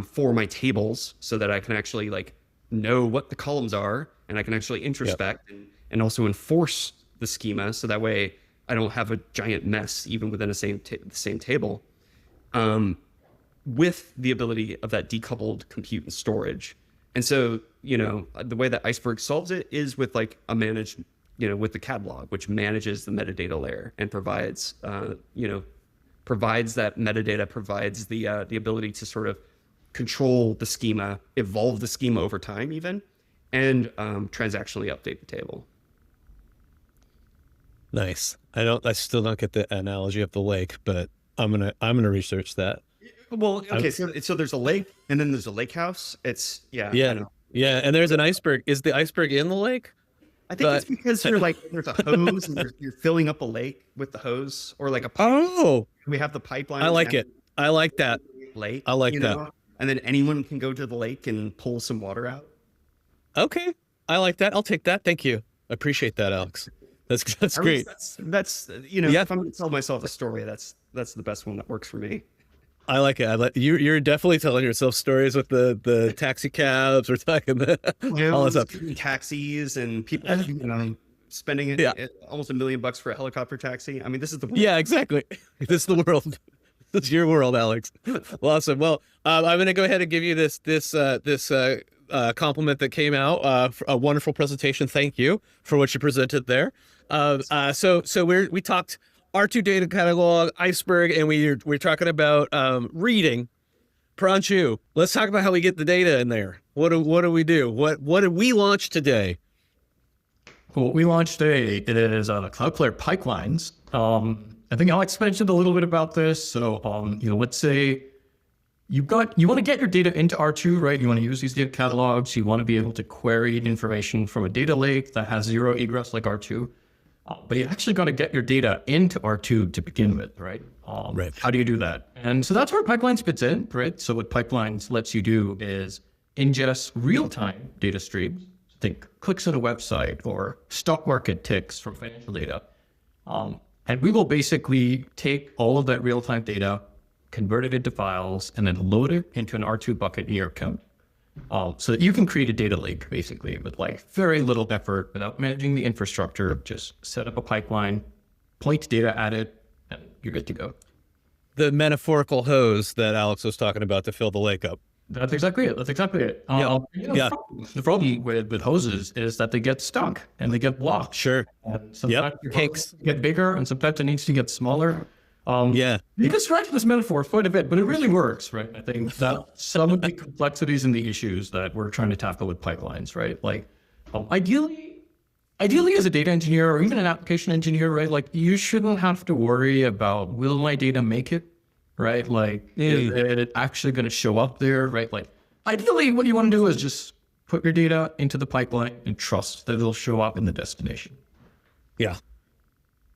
for my tables, so that I can actually like know what the columns are, and I can actually introspect and also enforce the schema, so that way I don't have a giant mess even within the same table, with the ability of that decoupled compute and storage. And so, the way that Iceberg solves it is with like a managed, with the catalog, which manages the metadata layer and provides that metadata, provides the ability to sort of control the schema, evolve the schema over time even, and transactionally update the table. Nice. I still don't get the analogy of the lake, but I'm gonna research that. Well, okay, so there's a lake, and then there's a lake house. It's yeah, and there's an iceberg. Is the iceberg in the lake? I think it's because there's a hose, and you're filling up a lake with the hose, or like a pipe. Oh, we have the pipeline. I like it. I like that. Lake. I like that. And then anyone can go to the lake and pull some water out. Okay, I like that. I'll take that. Thank you. I appreciate that, Alex. That's great. That's if I'm going to tell myself a story, that's the best one that works for me. I like it. I like you're definitely telling yourself stories with the taxi cabs or talking all this stuff. Taxis and people, spending Yeah. almost $1 million for a helicopter taxi. I mean, this is the Yeah, exactly. This is the world. This is your world, Alex. Well, awesome. Well, I'm going to go ahead and give you this compliment that came out. For a wonderful presentation. Thank you for what you presented there. So we talked R2 data catalog, Iceberg, and we're talking about reading. Pranchu, let's talk about how we get the data in there. What do we do? What did we launch today? Well, we launched it is Cloudflare pipelines. I think Alex mentioned a little bit about this. So, let's say you want to get your data into R2, right? You want to use these data catalogs. You want to be able to query information from a data lake that has zero egress like R2. But you actually got to get your data into R2 to begin with, right? Right. How do you do that? And so that's where pipelines fits in, right? So what pipelines lets you do is ingest real-time data streams. Think clicks on a website or stock market ticks from financial data. And we will basically take all of that real-time data, convert it into files, and then load it into an R2 bucket in your account. So that you can create a data lake basically with like very little effort without managing the infrastructure. Just set up a pipeline, point data at it, and you're good to go. The metaphorical hose that Alex was talking about to fill the lake up. That's exactly it. Yeah. The problem with hoses is that they get stuck and they get blocked. Sure. And sometimes your Kinks. hose get bigger and sometimes it needs to get smaller. Yeah. You can stretch this metaphor quite a bit, but it really works, right? I think that some of the complexities and the issues that we're trying to tackle with pipelines, right? Like, ideally as a data engineer or even an application engineer, right? Like, you shouldn't have to worry about, will my data make it, right? Like, is it actually going to show up there, right? Like, ideally, what you want to do is just put your data into the pipeline and trust that it'll show up in the destination. Yeah.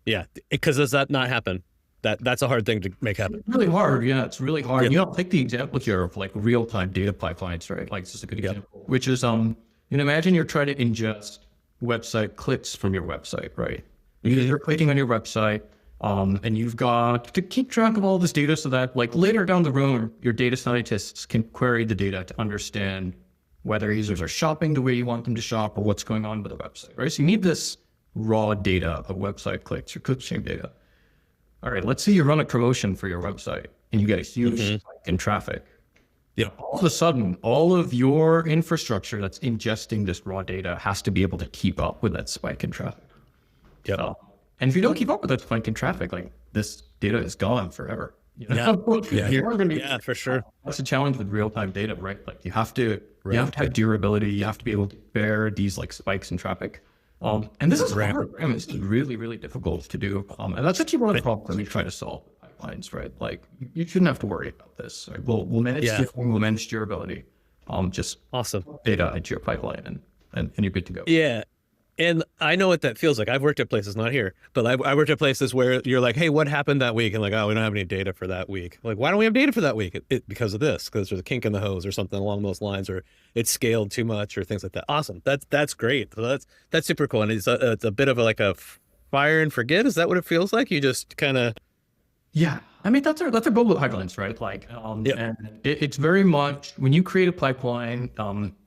Yeah. Because does that not happen? That's a hard thing to make happen. Really hard. Yeah, it's really hard. Yeah. You know, take the example here of like real-time data pipelines, right? Like, this is a good example, which is, imagine you're trying to ingest website clicks from your website, right? You're clicking on your website, and you've got to keep track of all this data so that like later down the road, your data scientists can query the data to understand whether users are shopping the way you want them to shop or what's going on with the website, right? So you need this raw data of website clicks or click stream data. All right, let's say you run a promotion for your website and you get a huge spike in traffic. Yeah. All of a sudden, all of your infrastructure that's ingesting this raw data has to be able to keep up with that spike in traffic. Yeah. And if you don't keep up with that spike in traffic, like, this data is gone forever. You know? Yeah, for sure. That's a challenge with real-time data, right? Like, you have to have durability. You have to be able to bear these like spikes in traffic. And this is hard. I mean, it's really, really difficult to do. And that's actually one of the problems we try to solve with pipelines, right? Like, you shouldn't have to worry about this. Right? We'll manage we'll manage durability. Just awesome data into your pipeline and you're good to go. Yeah. And I know what that feels like. I've worked at places, not here, but I worked at places where you're like, hey, what happened that week? And like, oh, we don't have any data for that week. Like, why don't we have data for that week? Because of this, because there's a kink in the hose or something along those lines, or it's scaled too much or things like that. Awesome. That's great. So that's super cool. And it's a bit of a fire and forget. Is that what it feels like? You just kind of. Yeah. I mean, that's our goal with pipelines, right? Like, and it's very much when you create a pipeline,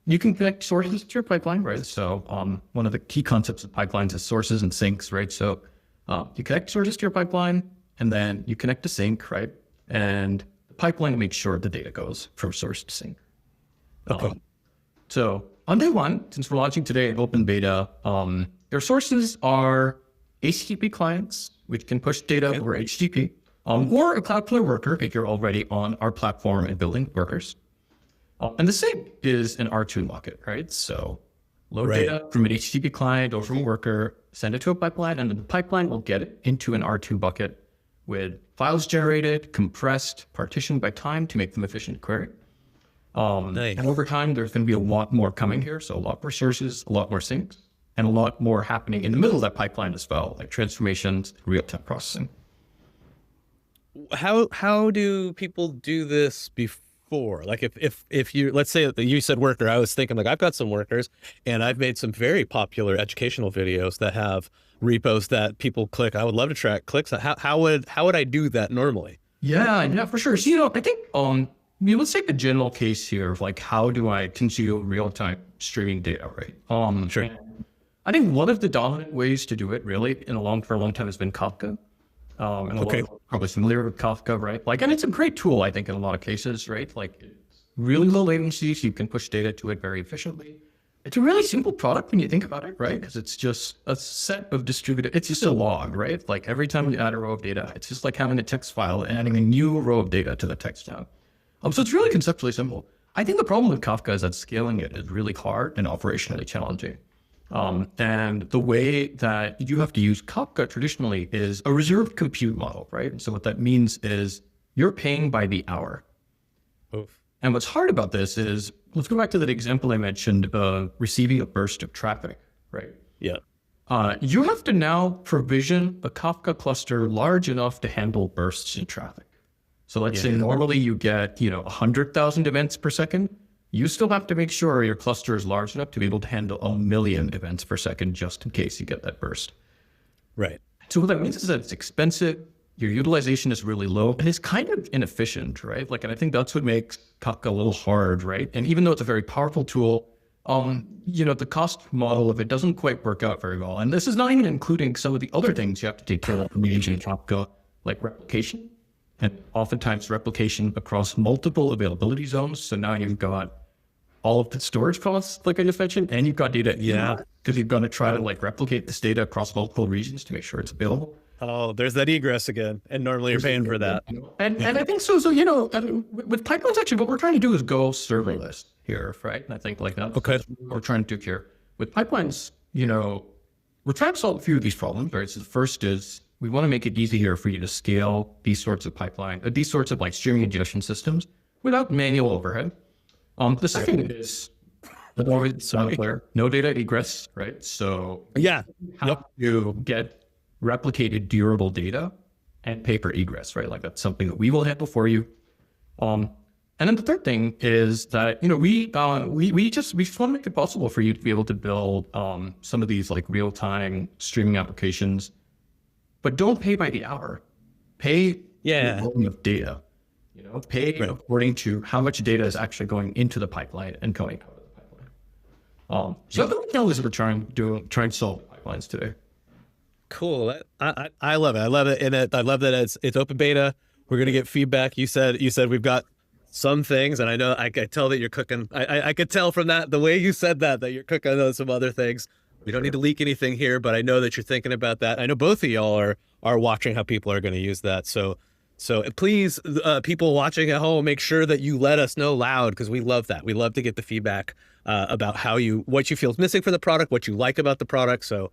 you can connect sources to your pipeline, right? So, one of the key concepts of pipelines is sources and sinks, right? So, you connect sources to your pipeline and then you connect to sink, right? And the pipeline makes sure the data goes from source to sink. Okay. So on day one, since we're launching today in open beta, your sources are HTTP clients, which can push data over HTTP. Or a Cloudflare worker if you're already on our platform and building workers. And the same is an R2 bucket, right? So load data from an HTTP client or from a worker, send it to a pipeline, and then the pipeline will get it into an R2 bucket with files generated, compressed, partitioned by time to make them efficient to query. Nice. And over time, there's going to be a lot more coming here. So a lot more sources, a lot more sinks, and a lot more happening in the middle of that pipeline as well, like transformations, real-time processing. How do people do this before? Like if you, let's say that you said worker, I was thinking like, I've got some workers and I've made some very popular educational videos that have repos that people click. I would love to track clicks. How would I do that normally? Yeah, for sure. So, I think, let's take the general case here of like, how do I consume real-time streaming data, right? Sure. I think one of the dominant ways to do it really for a long time has been Kafka. And a lot of people are probably familiar with Kafka, right? Like, and it's a great tool, I think, in a lot of cases, right? Like, it's really low latency, so you can push data to it very efficiently. It's a really simple product when you think about it, right? Because it's just a set of distributed, it's just a log, right? Like every time you add a row of data, it's just like having a text file and adding a new row of data to the text tab. So it's really conceptually simple. I think the problem with Kafka is that scaling it is really hard and operationally challenging. And the way that you have to use Kafka traditionally is a reserved compute model, right? And so what that means is you're paying by the hour. Oof. And what's hard about this is, let's go back to that example I mentioned, receiving a burst of traffic, right? Yeah. You have to now provision a Kafka cluster large enough to handle bursts in traffic. So let's say normally you get, 100,000 events per second. You still have to make sure your cluster is large enough to be able to handle 1 million events per second, just in case you get that burst. Right. So what that means is that it's expensive, your utilization is really low, and it's kind of inefficient, right? Like, and I think that's what makes Kafka a little hard, right? And even though it's a very powerful tool, the cost model of it doesn't quite work out very well. And this is not even including some of the other things you have to take care of when you're using Kafka, like replication, and oftentimes replication across multiple availability zones. So now you've got all of the storage costs, like I just mentioned, and you've got data. Yeah. Because you've got to try to replicate this data across multiple regions to make sure it's available. Oh, there's that egress again. And normally you're paying for that. And I think so, with pipelines, actually, what we're trying to do is go serverless here, right? And I think that's what we're trying to do here. With pipelines, we're trying to solve a few of these problems, right? So the first is we want to make it easier for you to scale these sorts of these sorts of streaming ingestion systems without manual overhead. The second is no data egress, right? So how you get replicated durable data and pay for egress, right? Like that's something that we will handle for you. And then the third thing is that, we just want to make it possible for you to be able to build some of these real-time streaming applications, but don't pay by the hour. Pay the volume of data. Pay according to how much data is actually going into the pipeline and going out of the pipeline. So that's what we're trying to solve pipelines today. Cool. I love it. I love it. And I love that it's open beta. We're going to get feedback. You said we've got some things, and I know I could tell that you're cooking. I could tell from that, the way you said that you're cooking on some other things. We don't need to leak anything here, but I know that you're thinking about that. I know both of y'all are watching how people are going to use that. So please, people watching at home, make sure that you let us know loud, because we love that. We love to get the feedback about what you feel is missing from the product, what you like about the product. So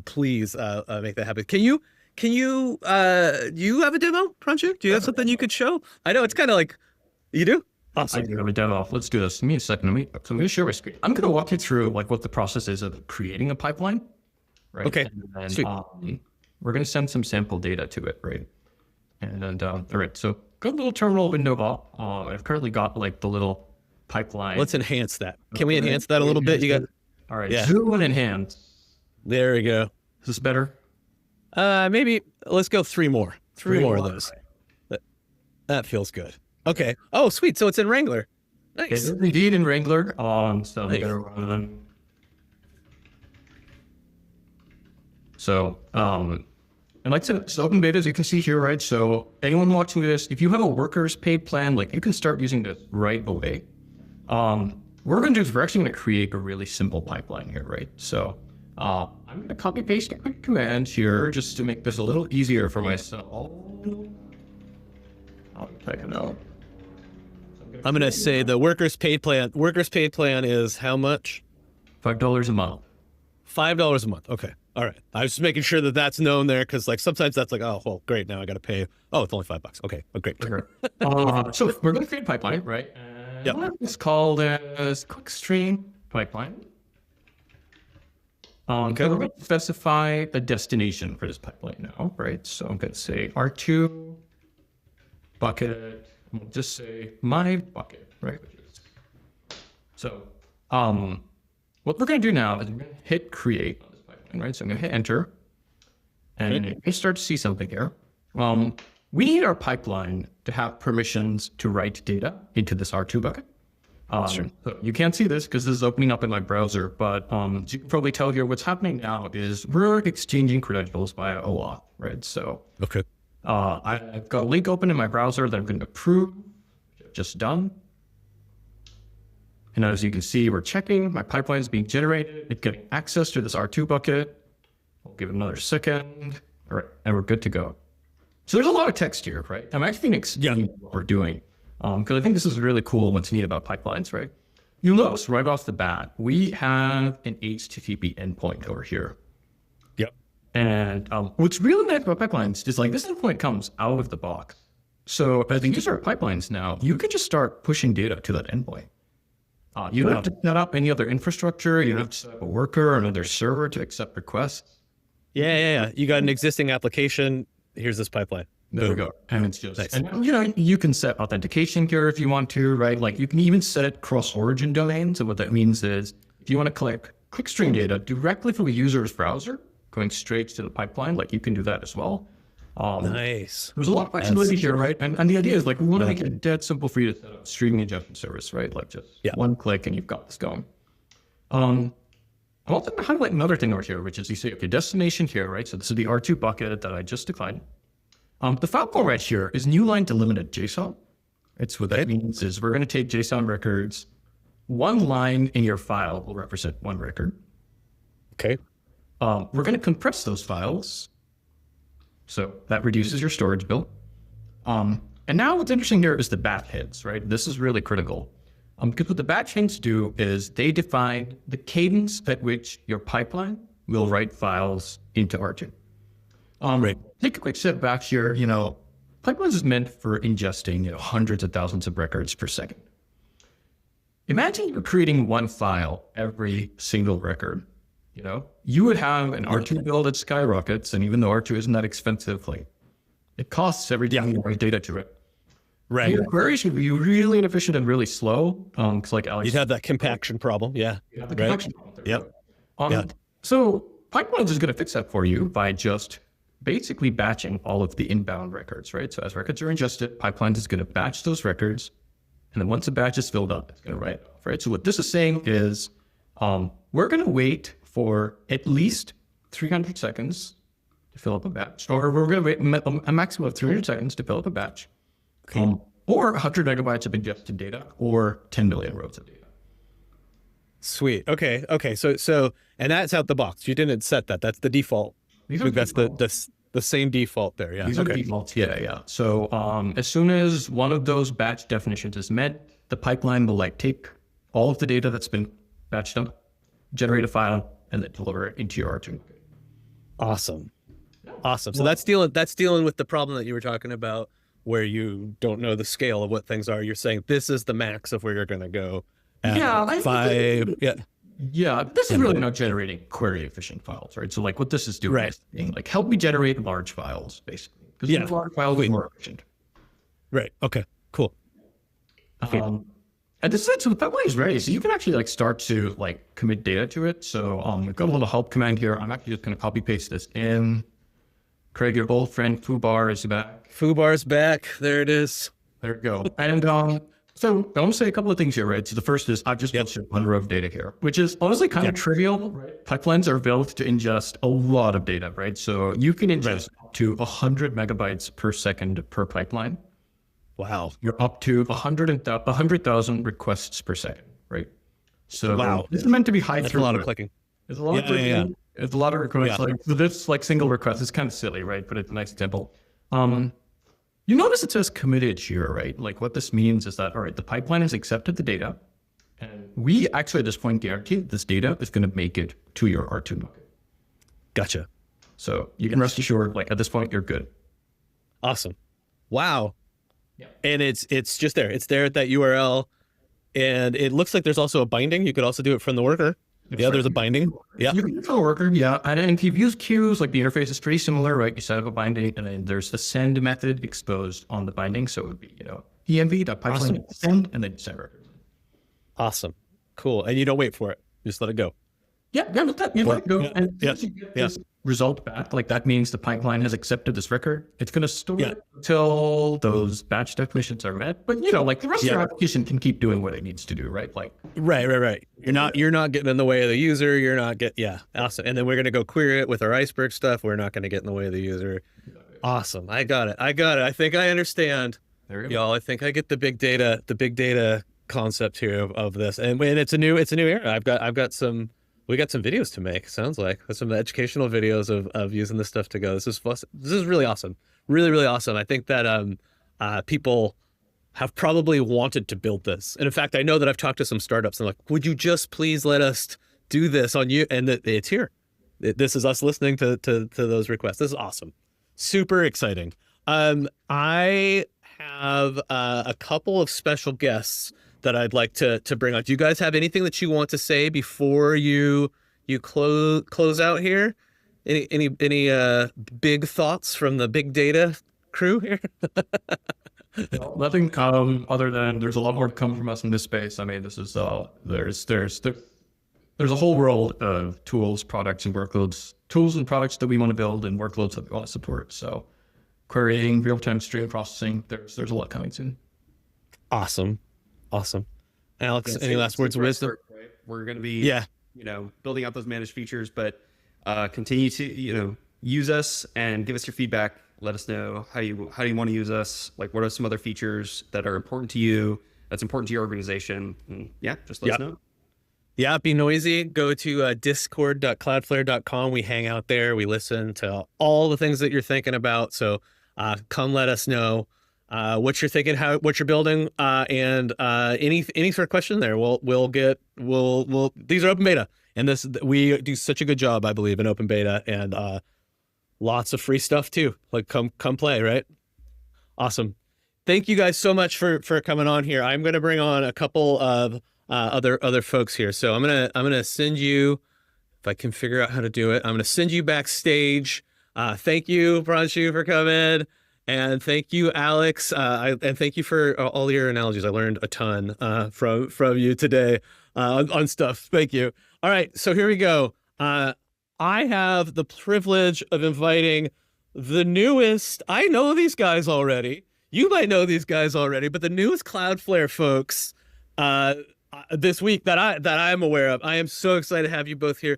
please make that happen. Can you you have a demo, Pranchu? Do you have something you could show? I know it's kind of like, you do? Awesome. I do have a demo. Let's do this. Give me a second. So I'm going to share my screen. I'm going to walk you through what the process is of creating a pipeline. Right? Okay. And sweet. We're going to send some sample data to it, right? And all right. So go to the little terminal window up. I've currently got the little pipeline. Let's enhance that. Can we enhance that a little bit? You got. All right. Yeah. Zoom and enhance. There we go. Is this better? Maybe let's go three more. Three more of those. Right. That feels good. Okay. Oh, sweet. So it's in Wrangler. Nice. It's indeed in Wrangler. So I'm gonna run them. So, and like I said, it's open beta, as you can see here, right? So anyone watching this, if you have a workers paid plan, you can start using this right away. What we're gonna do is we're actually gonna create a really simple pipeline here, right? So I'm gonna copy paste a quick command here just to make this a little easier for myself. I'll take a note. I'm gonna say the workers paid plan is how much? $5 a month. $5 a month. Okay. All right. I was just making sure that that's known there, because sometimes that's oh, well, great. Now I got to pay. Oh, it's only $5. Okay. Oh, great. So we're going to create a pipeline, right? Yep. It's called as quick stream pipeline. Okay. We're going to specify a destination for this pipeline now, right? So I'm going to say R2 bucket. We'll just say my bucket, right? So, what we're going to do now is we're going to hit create on this pipeline, right? So I'm going to hit enter, and you start to see something here. we need our pipeline to have permissions to write data into this R2 bucket. So you can't see this because this is opening up in my browser, but as you can probably tell here, what's happening now is we're exchanging credentials via OAuth, right? So Okay. I've got a link open in my browser that I'm going to approve, just done. And as you can see, we're checking, my pipeline is being generated, it's getting access to this R2 bucket. We'll give it another second. All right, and we're good to go. So there's a lot of text here, right? I'm actually explaining what we're doing because I think this is really cool what's neat about pipelines, right? You'll notice right off the bat, we have an HTTP endpoint over here. Yep. And what's really nice about pipelines is like this endpoint comes out of the box. So as a user of pipelines now, you can just start pushing data to that endpoint. You don't have to set up any other infrastructure. You don't have to set up a worker or another server to accept requests. Yeah. You got an existing application. Here's this pipeline. There we go. And it's just, and you can set authentication here if you want to, right? Like you can even set it cross-origin domains. And what that means is if you want to collect clickstream data directly from a user's browser, going straight to the pipeline, like you can do that as well. Nice. There's a lot of flexibility here, right? And the idea is like, we want to make it dead simple for you to set up a streaming ingestion service, right? Like just one click and you've got this going. I'm also going to highlight another thing over here, which is you see, okay, destination here, right? So this is the R2 bucket that I just defined. The file format here is new line delimited JSON. It's what that means is we're going to take JSON records. One line in your file will represent one record. Okay. We're going to compress those files. So that reduces your storage bill. And now what's interesting here is the batch heads, right? This is really critical. Because what the batch heads do is they define the cadence at which your pipeline will write files into R2. Take a quick step back here. Pipelines is meant for ingesting, hundreds of thousands of records per second. Imagine you're creating one file every single record. You would have an R2 bill that skyrockets, and even though R2 isn't that expensive, like it costs every time you write data to it. Right. Your queries would be really inefficient and really slow. Because like Alex, you'd have that compaction problem. Yeah. The compaction problem. Yep. So Pipelines is going to fix that for you by just basically batching all of the inbound records, right? So as records are ingested, Pipelines is going to batch those records. And then once the batch is filled up, it's going to write off, right? So what this is saying is we're going to wait for at least 300 seconds to fill up a batch, or we're going to wait a maximum of 300 seconds to fill up a batch, or 100 megabytes of ingested data, or 10 million rows of data. Sweet. Okay. So, and that's out the box. You didn't set that. That's the default. That's the same default there. Yeah. These are the defaults. Yeah. So as soon as one of those batch definitions is met, the pipeline will take all of the data that's been batched up, generate a file, and then deliver it into your R2. Awesome. So that's dealing with the problem that you were talking about, where you don't know the scale of what things are. You're saying this is the max of where you're going to go. Five. Yeah, this is really not generating query efficient files, right? So what this is doing is help me generate large files, basically. Because large files are more efficient. Right. Okay. Cool. And this is so the pipeline is ready, so you can actually start to commit data to it. So we've got a little help command here. I'm actually just going to copy paste this in. Craig, your old friend Foobar is back. Foobar's back. There it is. There we go. And so I want to say a couple of things here, right? So the first is I've just posted one row of data here, which is honestly kind of trivial. Right? Pipelines are built to ingest a lot of data, right? So you can ingest up to 100 megabytes per second per pipeline. Wow. You're up to 100,000 requests per second, right? So this is meant to be high. That's a lot of clicking. There's a lot of clicking. There's a lot of requests. So this single request is kind of silly, right? But it's a nice example. You notice it says committed here, right? What this means is that, all right, the pipeline has accepted the data, and we actually at this point guarantee that this data is going to make it to your R2 bucket. Gotcha. So you can rest assured, at this point, you're good. Awesome. Wow. Yeah. And it's just there. It's there at that URL, and it looks like there's also a binding. You could also do it from the worker. There's a binding. Yeah. You can do it from the worker. Yeah. And if you've used queues, the interface is pretty similar, right? You set up a binding, and then there's the send method exposed on the binding. So it would be, env.pipeline send, and then send record. Awesome. Cool. And you don't wait for it. Just let it go. Yeah. Let it go. And result back, like that means the pipeline has accepted this record. It's going to store Yeah. it until those batch definitions are met. But like the rest of your application can keep doing what it needs to do, right? Like Right. You're not getting in the way of the user. You're not awesome. And then we're gonna go query it with our iceberg stuff. We're not gonna get in the way of the user. Awesome. I got it. I think I understand. there you go. Y'all, I think I get the big data concept here of this. And when it's a new era. We got some videos to make, sounds like. Some educational videos of using this stuff to go. This is really awesome. Really awesome. I think that people have probably wanted to build this. And in fact, I know that I've talked to some startups and like, would you just please let us do this on you? And it's here. This is us listening to those requests. This is awesome. Super exciting. I have a couple of special guests that I'd like to bring on. Do you guys have anything that you want to say before you close out here? Any big thoughts from the big data crew here? Nothing other than there's a lot more to come from us in this space. I mean, this is there's a whole world of tools, products, and workloads, tools and products that we want to build and workloads that we want to support. So querying, real-time stream processing, there's a lot coming soon. Awesome. Alex, any last words of wisdom? Right? We're going to be, building out those managed features, but continue to, use us and give us your feedback. Let us know how you want to use us. Like, what are some other features that are important to you, that's important to your organization? And just let us know. Yeah, be noisy. Go to discord.cloudflare.com. We hang out there. We listen to all the things that you're thinking about. So come let us know what you're thinking, what you're building, and any sort of question there. We'll these are open beta, and we do such a good job, I believe, in open beta, and lots of free stuff too. Like come play, right? Awesome. Thank you guys so much for coming on here. I'm going to bring on a couple of other folks here. So I'm gonna send you, if I can figure out how to do it, I'm gonna send you backstage. Thank you, Pranshu, for coming. And thank you, Alex. And thank you for all your analogies. I learned a ton from you today on stuff. Thank you. All right, so here we go. I have the privilege of inviting the newest. I know these guys already. You might know these guys already, but the newest Cloudflare folks this week that I'm aware of. I am so excited to have you both here.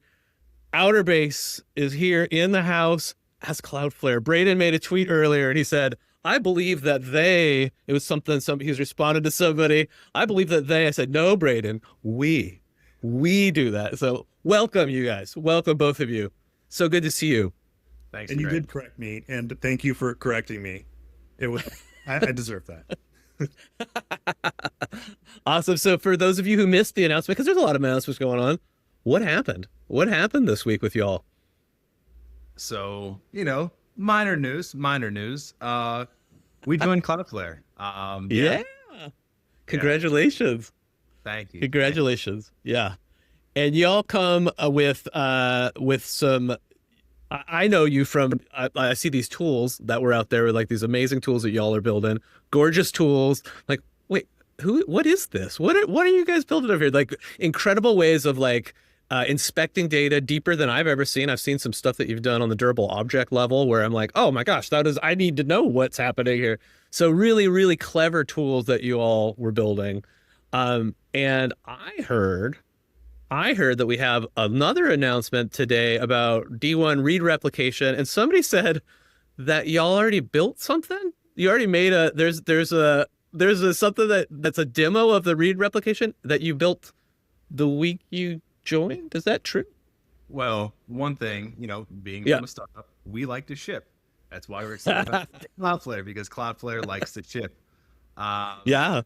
Outer Base is here in the house as Cloudflare. Braden made a tweet earlier and he said, I believe that it was he's responded to somebody. I believe that I said, no, Braden, we do that. So welcome, you guys. Welcome, both of you. So good to see you. Thanks. And you did correct me, and thank you for correcting me. It was, I deserve that. Awesome. So for those of you who missed the announcement, because there's a lot of announcements going on, what happened? What happened this week with y'all? So, minor news. We joined Cloudflare. Yeah. Congratulations. Thank you. Congratulations. Yeah. And y'all come with some, I know you from, I see these tools that were out there, like these amazing tools that y'all are building, gorgeous tools. Like, wait, what is this? What are you guys building over here? Like incredible ways of like inspecting data deeper than I've ever seen. I've seen some stuff that you've done on the durable object level where I'm like, oh my gosh, I need to know what's happening here. So really, really clever tools that you all were building. And I heard that we have another announcement today about D1 read replication, and somebody said that y'all already built something. You already made there's something that's a demo of the read replication that you built the week you joined. Is that true? Well, one thing, being from a startup, we like to ship. That's why we're excited about Cloudflare, because Cloudflare likes to ship. Yeah.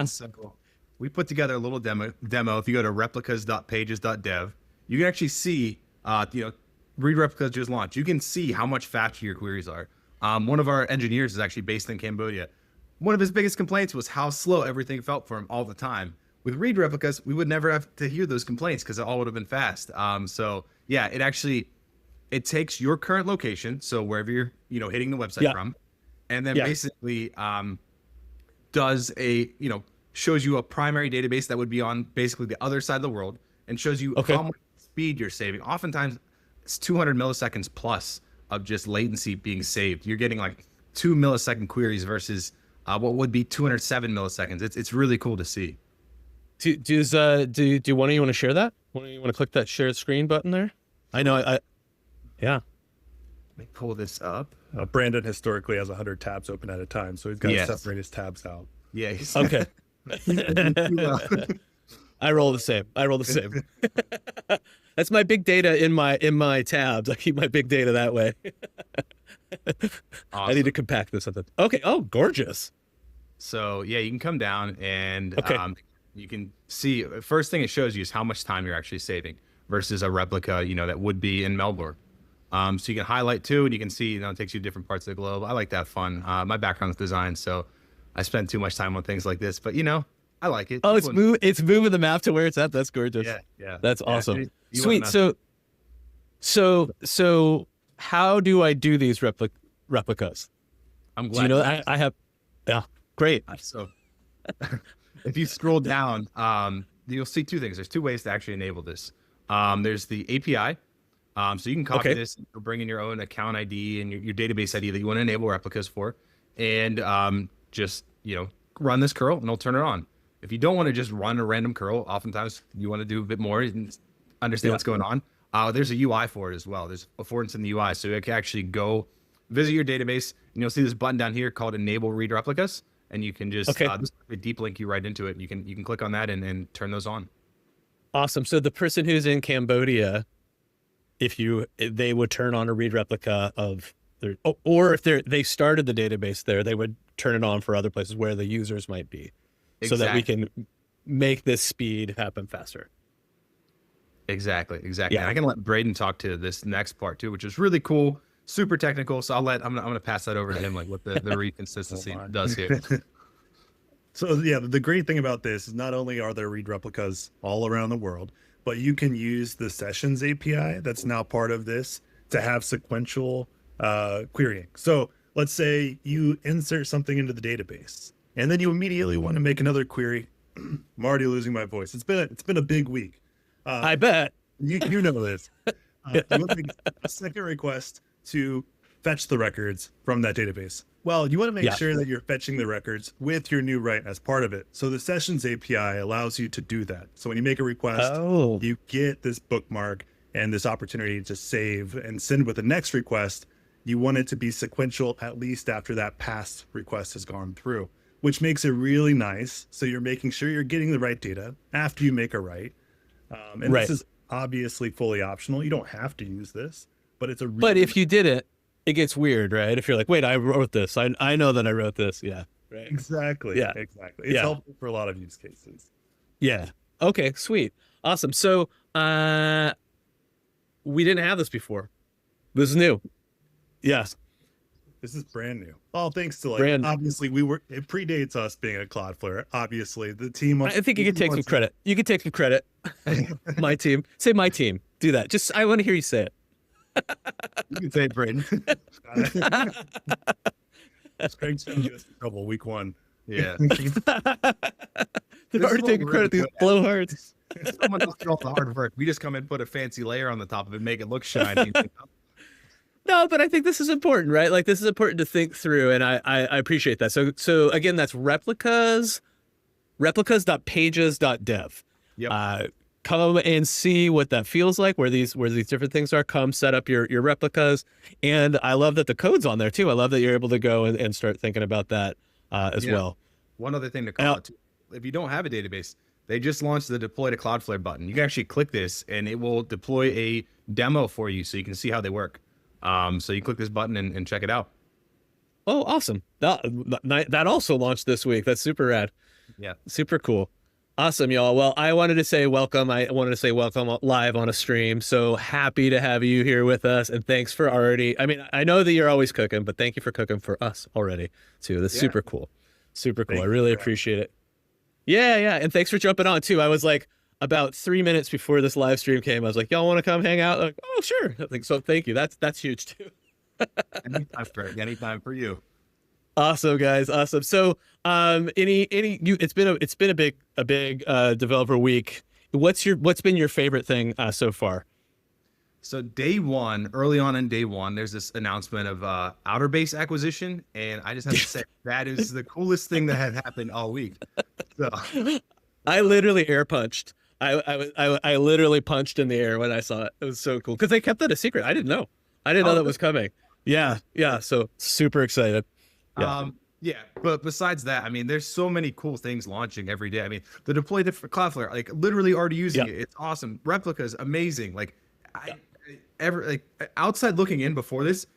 So we put together a little demo. If you go to replicas.pages.dev, you can actually see, read replicas just launched. You can see how much faster your queries are. One of our engineers is actually based in Cambodia. One of his biggest complaints was how slow everything felt for him all the time. With read replicas, we would never have to hear those complaints because it all would have been fast. It takes your current location, so wherever you're, hitting the website from, and then basically shows you a primary database that would be on basically the other side of the world, and shows you how much speed you're saving. Oftentimes, it's 200 milliseconds plus of just latency being saved. You're getting like 2 millisecond queries versus what would be 207 milliseconds. It's really cool to see. Do one of you want to share that? One of you want to click that share screen button there? I know. Yeah. Let me pull this up. Brandon historically has 100 tabs open at a time, so he's got to separate his tabs out. Yeah. He's, Okay. I roll the same. That's my big data in my tabs. I keep my big data that way. Awesome. I need to compact this something. Okay. Oh, gorgeous. So yeah, you can come down and Okay. you can see, first thing it shows you is how much time you're actually saving versus a replica, that would be in Melbourne. So you can highlight too, and you can see, it takes you to different parts of the globe. I like to have fun. My background is design, so I spend too much time on things like this, but I like it. Oh, it's moving the map to where it's at. That's gorgeous. Yeah. That's awesome. You Sweet. So how do I do these replicas? I'm Do glad. you know, I have, yeah, great. So if you scroll down, you'll see two things. There's two ways to actually enable this. There's the API. So you can copy this, bring in your own account ID and your database ID that you want to enable replicas for, and just run this curl and it'll turn it on. If you don't want to just run a random curl, oftentimes you want to do a bit more and understand what's going on. There's a UI for it as well. There's affordance in the UI, so you can actually go visit your database and you'll see this button down here called Enable Read Replicas, and you can just a deep link you right into it. And you can click on that and turn those on. Awesome. So the person who's in Cambodia, if they would turn on a read replica of their, or if they started the database there, they would turn it on for other places where the users might be, so that we can make this speed happen faster. Exactly. Yeah. And I can let Braden talk to this next part too, which is really cool, super technical. So I'm gonna pass that over to him, like what the read consistency does here. So yeah, the great thing about this is not only are there read replicas all around the world, but you can use the sessions API that's now part of this to have sequential querying. So let's say you insert something into the database and then you immediately want to make another query. I'm already losing my voice. It's been a big week. I bet. You know this. You want to make a second request to fetch the records from that database. Well, you want to make sure that you're fetching the records with your new write as part of it. So the Sessions API allows you to do that. So when you make a request, you get this bookmark and this opportunity to save and send with the next request. You want it to be sequential, at least after that past request has gone through, which makes it really nice. So you're making sure you're getting the right data after you make a write. And this is obviously fully optional. You don't have to use this, but it's a really But if you did it, it gets weird, right? If you're like, wait, I wrote this. I know that I wrote this. Yeah. Right. Exactly. Yeah. Exactly. It's helpful for a lot of use cases. Yeah. Okay, sweet. Awesome. So we didn't have this before. This is new. Yes. This is brand new. All thanks to obviously it predates us being at Cloudflare. Obviously the team. I think you can take some credit. You can take some credit. My team. Say my team. Do that. I want to hear you say it. You can say it, Braden. Craig's gonna get us in trouble week one. Yeah. They're already taking credit. These blowhards. Someone else did all the hard work. We just come in, put a fancy layer on the top of it, make it look shiny. No, but I think this is important, right? Like this is important to think through, and I appreciate that. So again, that's replicas.pages.dev. Yep. Come and see what that feels like, where these different things are. Come set up your replicas, and I love that the code's on there too. I love that you're able to go and start thinking about that as well. One other thing to call out too, if you don't have a database, they just launched the deploy to Cloudflare button. You can actually click this and it will deploy a demo for you so you can see how they work. So you click this button and check it out. Oh, awesome. That also launched this week. That's super rad. Yeah. Super cool. Awesome, y'all. Well, I wanted to say welcome. I wanted to say welcome live on a stream. So happy to have you here with us. And thanks for already. I mean, I know that you're always cooking, but thank you for cooking for us already too. That's super cool. Super cool. I really appreciate it. Yeah, yeah. And thanks for jumping on too. I was like, about 3 minutes before this live stream came, I was like, y'all want to come hang out? Like, oh, sure. I think so. Thank you. That's huge too. Anytime for you. Awesome, guys. Awesome. So, it's been a big developer week. What's been your favorite thing so far? So day one, early on in day one, there's this announcement of Outer Base acquisition, and I just have to say that is the coolest thing that had happened all week. So I literally air punched. I literally punched in the air when I saw it. It was so cool because they kept that a secret. I didn't know. I didn't know that was coming. Yeah, yeah. So super excited. Yeah. Yeah, but besides that, I mean, there's so many cool things launching every day. I mean, the deploy for Cloudflare, like literally already using it. It's awesome. Replicas, amazing. Like, outside looking in before this,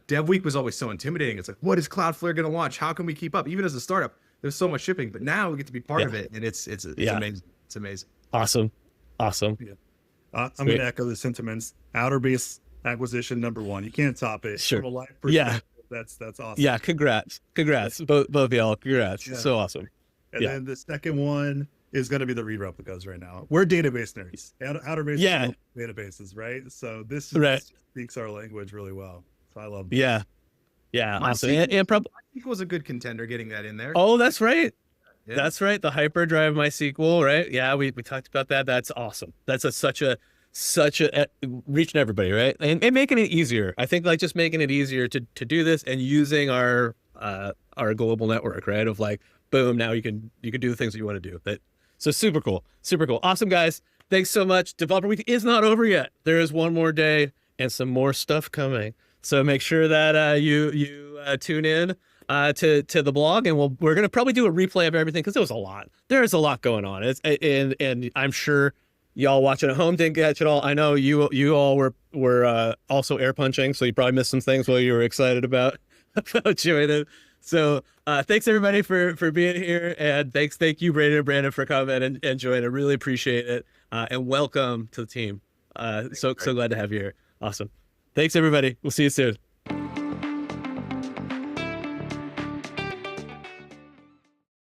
Dev Week was always so intimidating. It's like, what is Cloudflare going to launch? How can we keep up? Even as a startup, there's so much shipping, but now we get to be part of it, and it's amazing. It's amazing. Awesome. Awesome. Yeah. I'm going to echo the sentiments. Outer Base acquisition #1. You can't top it. Sure. From a life Yeah. That's awesome. Yeah. Congrats. Both of y'all. Congrats. Yeah. So awesome. And then the second one is going to be the read replicas right now. We're database nerds. Outer Base databases, right? So this speaks our language really well. So I love that. Yeah. Yeah. Awesome. And probably MySQL was a good contender getting that in there. Oh, that's right. Yeah. That's right. The hyperdrive MySQL, right? Yeah, we talked about that. That's awesome. That's such a reaching everybody, right? And making it easier. I think like just making it easier to do this and using our global network, right? Of like, boom, now you can do the things that you want to do. So super cool. Awesome, guys. Thanks so much. Developer Week is not over yet. There is one more day and some more stuff coming. So make sure that you tune in to the blog, and we're gonna probably do a replay of everything because there was a lot. There's a lot going on. And I'm sure y'all watching at home didn't catch it all. I know you all were also air punching, so you probably missed some things while you were excited about joining. So thanks everybody for being here, and thank you Brandon for coming and joining. I really appreciate it, and welcome to the team. So glad to have you here. Awesome. Thanks everybody. We'll see you soon.